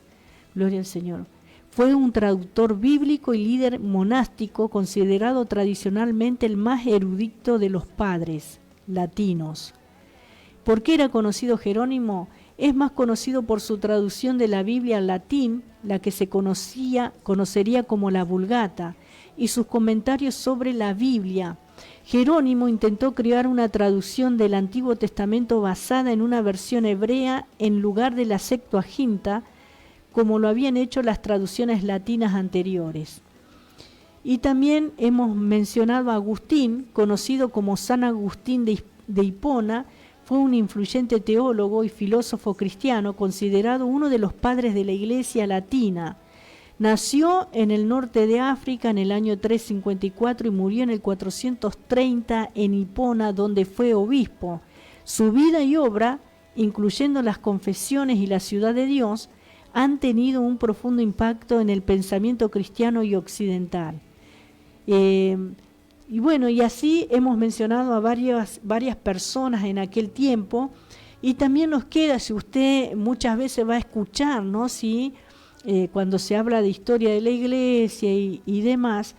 Gloria al Señor. Fue un traductor bíblico y líder monástico, considerado tradicionalmente el más erudito de los padres latinos. ¿Por qué era conocido Jerónimo? Es más conocido por su traducción de la Biblia al latín, la que se conocería como la Vulgata, y sus comentarios sobre la Biblia. Jerónimo intentó crear una traducción del Antiguo Testamento basada en una versión hebrea en lugar de la Septuaginta, como lo habían hecho las traducciones latinas anteriores. Y también hemos mencionado a Agustín, conocido como San Agustín de Hipona. Fue un influyente teólogo y filósofo cristiano, considerado uno de los padres de la Iglesia latina. Nació en el norte de África en el año 354 y murió en el 430 en Hipona, donde fue obispo. Su vida y obra, incluyendo las Confesiones y la Ciudad de Dios, han tenido un profundo impacto en el pensamiento cristiano y occidental. Y bueno, y así hemos mencionado a varias personas en aquel tiempo, y también nos queda, si usted muchas veces va a escuchar, ¿no? Si cuando se habla de historia de la Iglesia y demás,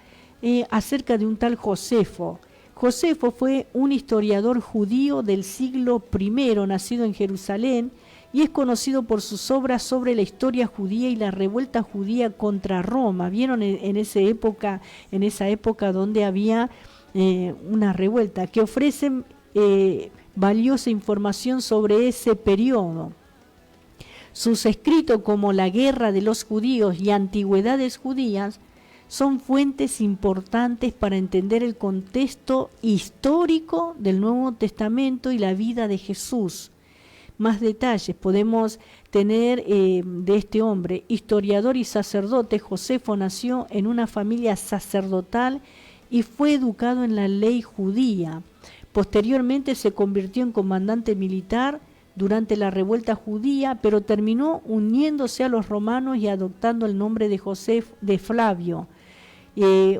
acerca de un tal Josefo. Josefo fue un historiador judío del siglo I, nacido en Jerusalén, y es conocido por sus obras sobre la historia judía y la revuelta judía contra Roma. Vieron en esa época donde había una revuelta, que ofrecen valiosa información sobre ese periodo. Sus escritos como La Guerra de los Judíos y Antigüedades Judías son fuentes importantes para entender el contexto histórico del Nuevo Testamento y la vida de Jesús. Más detalles podemos tener de este hombre. Historiador y sacerdote, Josefo nació en una familia sacerdotal y fue educado en la ley judía. Posteriormente se convirtió en comandante militar durante la revuelta judía, pero terminó uniéndose a los romanos y adoptando el nombre de Flavio.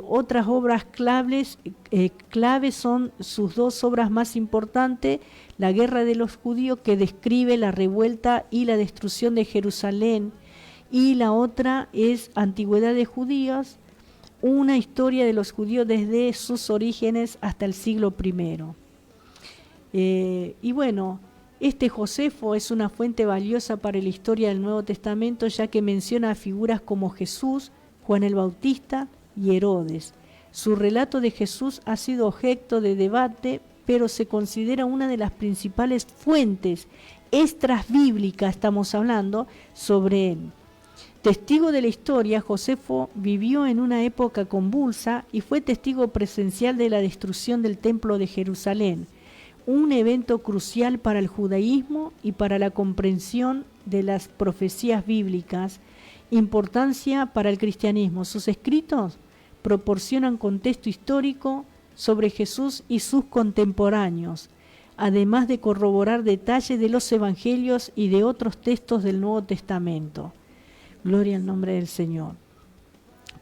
Otras obras claves son sus dos obras más importantes: La Guerra de los Judíos, que describe la revuelta y la destrucción de Jerusalén, y la otra es Antigüedades Judías, una historia de los judíos desde sus orígenes hasta el siglo I. Y bueno, este Josefo es una fuente valiosa para la historia del Nuevo Testamento, ya que menciona a figuras como Jesús, Juan el Bautista y Herodes. Su relato de Jesús ha sido objeto de debate, pero se considera una de las principales fuentes extrabíblicas, estamos hablando, sobre él. Testigo de la historia, Josefo vivió en una época convulsa y fue testigo presencial de la destrucción del Templo de Jerusalén, un evento crucial para el judaísmo y para la comprensión de las profecías bíblicas, importancia para el cristianismo. Sus escritos proporcionan contexto histórico sobre Jesús y sus contemporáneos, además de corroborar detalles de los evangelios y de otros textos del Nuevo Testamento. Gloria al nombre del Señor.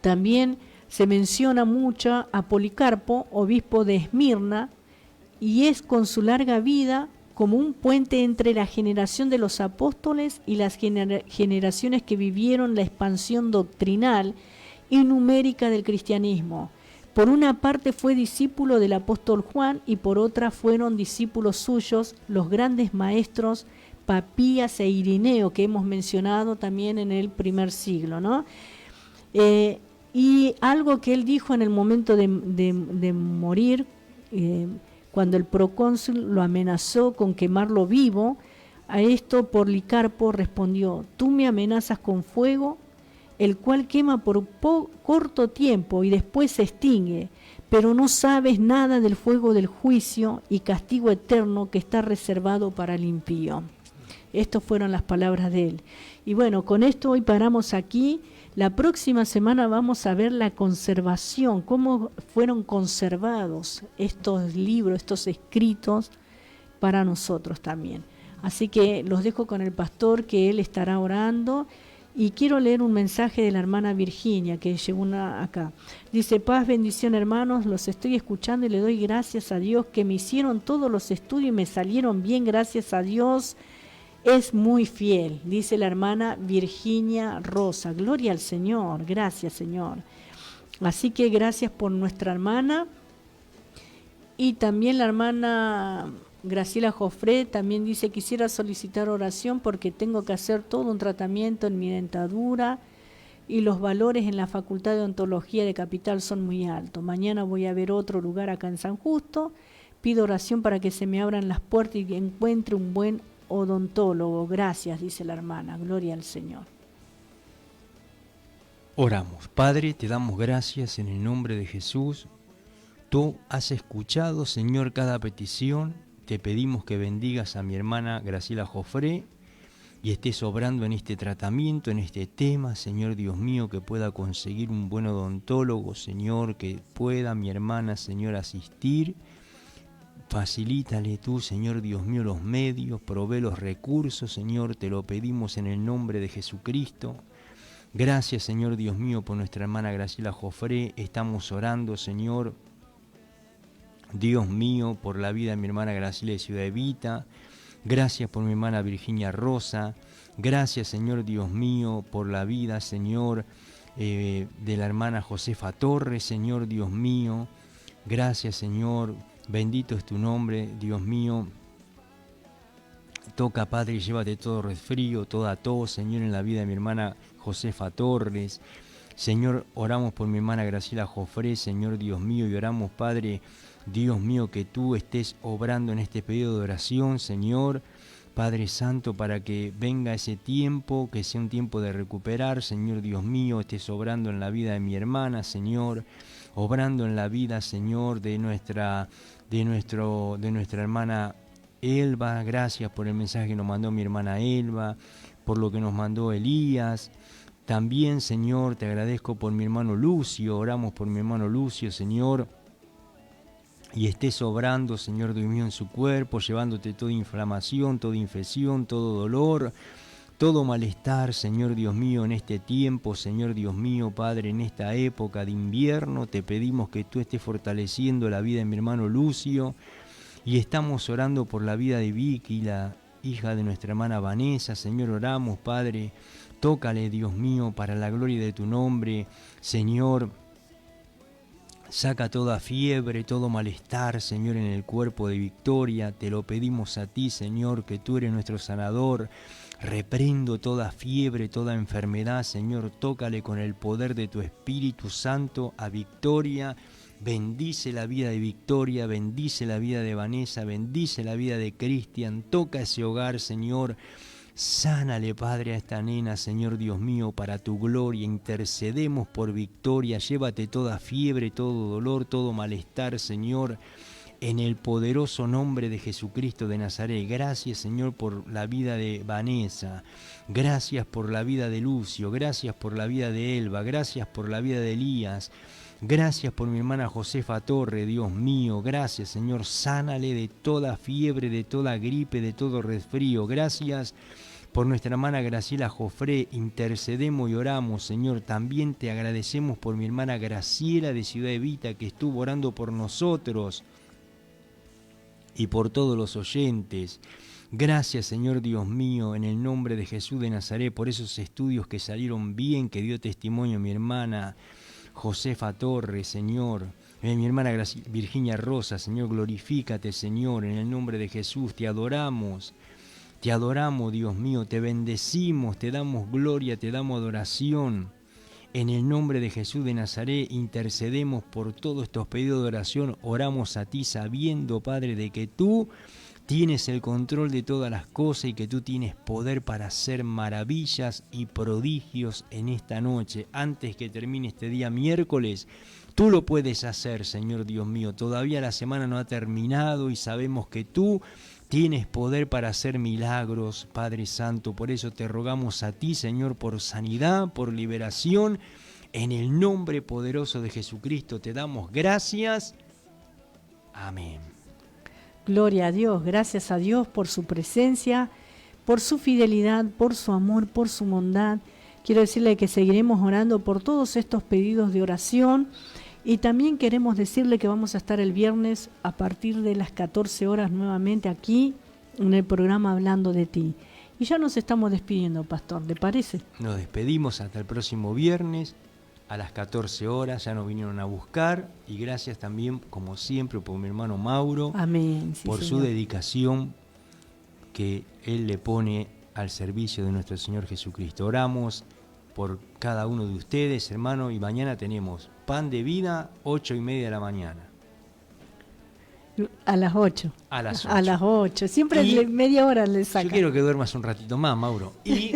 También se menciona mucho a Policarpo, obispo de Esmirna, y es con su larga vida como un puente entre la generación de los apóstoles y las generaciones que vivieron la expansión doctrinal y numérica del cristianismo. Por una parte fue discípulo del apóstol Juan y por otra fueron discípulos suyos los grandes maestros Papías e Irineo, que hemos mencionado también en el primer siglo, ¿no? Y algo que él dijo en el momento de morir, cuando el procónsul lo amenazó con quemarlo vivo, a esto Policarpo respondió: tú me amenazas con fuego, el cual quema por corto tiempo y después se extingue, pero no sabes nada del fuego del juicio y castigo eterno que está reservado para el impío. Estas fueron las palabras de él. Y bueno, con esto hoy paramos aquí. La próxima semana vamos a ver la conservación, cómo fueron conservados estos libros, estos escritos para nosotros también. Así que los dejo con el pastor, que él estará orando. Y quiero leer un mensaje de la hermana Virginia, que llegó acá. Dice: paz, bendición, hermanos, los estoy escuchando y le doy gracias a Dios que me hicieron todos los estudios y me salieron bien, gracias a Dios. Es muy fiel, dice la hermana Virginia Rosa. Gloria al Señor, gracias, Señor. Así que gracias por nuestra hermana. Y también la hermana Graciela Jofré también dice: quisiera solicitar oración porque tengo que hacer todo un tratamiento en mi dentadura y los valores en la Facultad de Odontología de Capital son muy altos. Mañana voy a ver otro lugar acá en San Justo. Pido oración para que se me abran las puertas y que encuentre un buen odontólogo. Gracias, dice la hermana. Gloria al Señor. Oramos. Padre, te damos gracias en el nombre de Jesús. Tú has escuchado, Señor, cada petición. Te pedimos que bendigas a mi hermana Graciela Jofré y estés obrando en este tratamiento, en este tema, Señor Dios mío, que pueda conseguir un buen odontólogo, Señor, que pueda mi hermana, Señor, asistir. Facilítale tú, Señor Dios mío, los medios, provee los recursos, Señor, te lo pedimos en el nombre de Jesucristo. Gracias, Señor Dios mío, por nuestra hermana Graciela Jofré. Estamos orando, Señor Dios mío, por la vida de mi hermana Graciela de Ciudad Evita. Gracias por mi hermana Virginia Rosa. Gracias, Señor Dios mío, por la vida, Señor, de la hermana Josefa Torres, Señor Dios mío. Gracias, Señor. Bendito es tu nombre, Dios mío. Toca, Padre, y llévate todo resfrío, toda tos, Señor, en la vida de mi hermana Josefa Torres. Señor, oramos por mi hermana Graciela Jofré, Señor Dios mío, y oramos, Padre, Dios mío, que tú estés obrando en este periodo de oración, Señor, Padre Santo, para que venga ese tiempo, que sea un tiempo de recuperar, Señor Dios mío, estés obrando en la vida de mi hermana, Señor, obrando en la vida, Señor, de nuestra hermana Elba. Gracias por el mensaje que nos mandó mi hermana Elba, por lo que nos mandó Elías. También, Señor, te agradezco por mi hermano Lucio. Oramos por mi hermano Lucio, Señor, y estés obrando, Señor Dios mío, en su cuerpo, llevándote toda inflamación, toda infección, todo dolor, todo malestar, Señor Dios mío, en este tiempo, Señor Dios mío, Padre, en esta época de invierno. Te pedimos que tú estés fortaleciendo la vida de mi hermano Lucio, y estamos orando por la vida de Vicky, la hija de nuestra hermana Vanessa. Señor, oramos, Padre, tócale, Dios mío, para la gloria de tu nombre, Señor. Saca toda fiebre, todo malestar, Señor, en el cuerpo de Victoria. Te lo pedimos a ti, Señor, que tú eres nuestro sanador. Reprendo toda fiebre, toda enfermedad, Señor. Tócale con el poder de tu Espíritu Santo a Victoria. Bendice la vida de Victoria, bendice la vida de Vanessa, bendice la vida de Cristian. Toca ese hogar, Señor. Sánale, Padre, a esta nena, Señor Dios mío, para tu gloria. Intercedemos por Victoria. Llévate toda fiebre, todo dolor, todo malestar, Señor, en el poderoso nombre de Jesucristo de Nazaret. Gracias, Señor, por la vida de Vanessa. Gracias por la vida de Lucio. Gracias por la vida de Elba. Gracias por la vida de Elías. Gracias por mi hermana Josefa Torre, Dios mío. Gracias, Señor. Sánale de toda fiebre, de toda gripe, de todo resfrío. Gracias por nuestra hermana Graciela Jofré. Intercedemos y oramos, Señor. También te agradecemos por mi hermana Graciela de Ciudad Evita, que estuvo orando por nosotros y por todos los oyentes. Gracias, Señor Dios mío, en el nombre de Jesús de Nazaret, por esos estudios que salieron bien, que dio testimonio mi hermana Josefa Torres, Señor. Mi hermana Virginia Rosa, Señor, glorifícate, Señor, en el nombre de Jesús. Te adoramos, Dios mío, te bendecimos, te damos gloria, te damos adoración. En el nombre de Jesús de Nazaret intercedemos por todos estos pedidos de oración. Oramos a ti sabiendo, Padre, de que tú tienes el control de todas las cosas y que tú tienes poder para hacer maravillas y prodigios en esta noche. Antes que termine este día miércoles, tú lo puedes hacer, Señor Dios mío. Todavía la semana no ha terminado y sabemos que tú Tienes poder para hacer milagros, Padre Santo. Por eso te rogamos a ti, Señor, por sanidad, por liberación. En el nombre poderoso de Jesucristo te damos gracias. Amén. Gloria a Dios, gracias a Dios por su presencia, por su fidelidad, por su amor, por su bondad. Quiero decirle que seguiremos orando por todos estos pedidos de oración y también queremos decirle que vamos a estar el viernes a partir de las 14 horas nuevamente aquí en el programa Hablando de Ti. Y ya nos estamos despidiendo, Pastor, ¿le parece? Nos despedimos hasta el próximo viernes a las 14 horas, ya nos vinieron a buscar y gracias también, como siempre, por mi hermano Mauro, amén, sí, por Señor. su dedicación que él le pone al servicio de nuestro Señor Jesucristo. Oramos por cada uno de ustedes, hermano, y mañana tenemos Pan de Vida, 8:30 de la mañana. A las 8. A las 8. A las 8. Siempre media hora le saca. Yo quiero que duermas un ratito más, Mauro. Y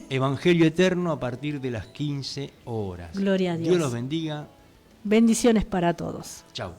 Evangelio Eterno a partir de las 15 horas. Gloria a Dios. Dios los bendiga. Bendiciones para todos. Chao.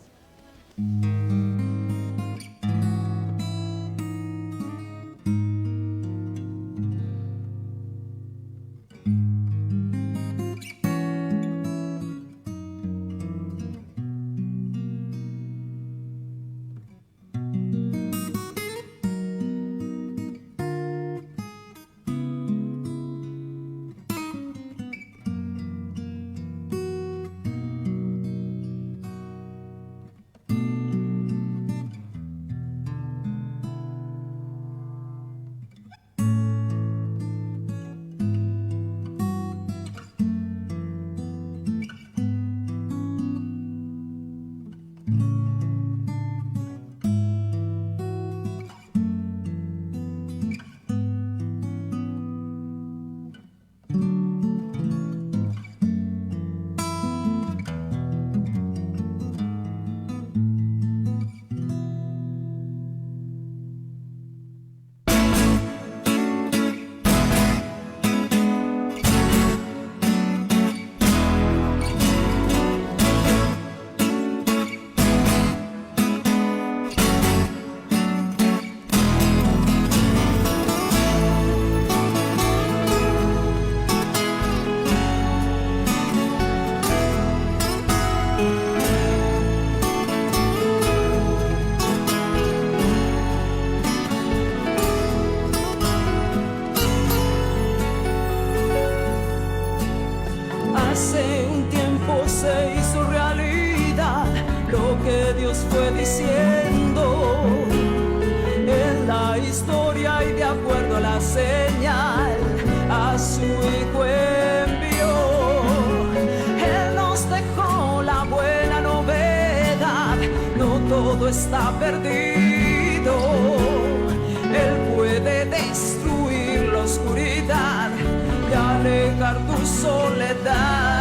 Hace un tiempo se hizo realidad lo que Dios fue diciendo en la historia, y de acuerdo a la señal a su Hijo envió. Él nos dejó la buena novedad, no todo está perdido. Él puede destruir la oscuridad y alejar tu soledad.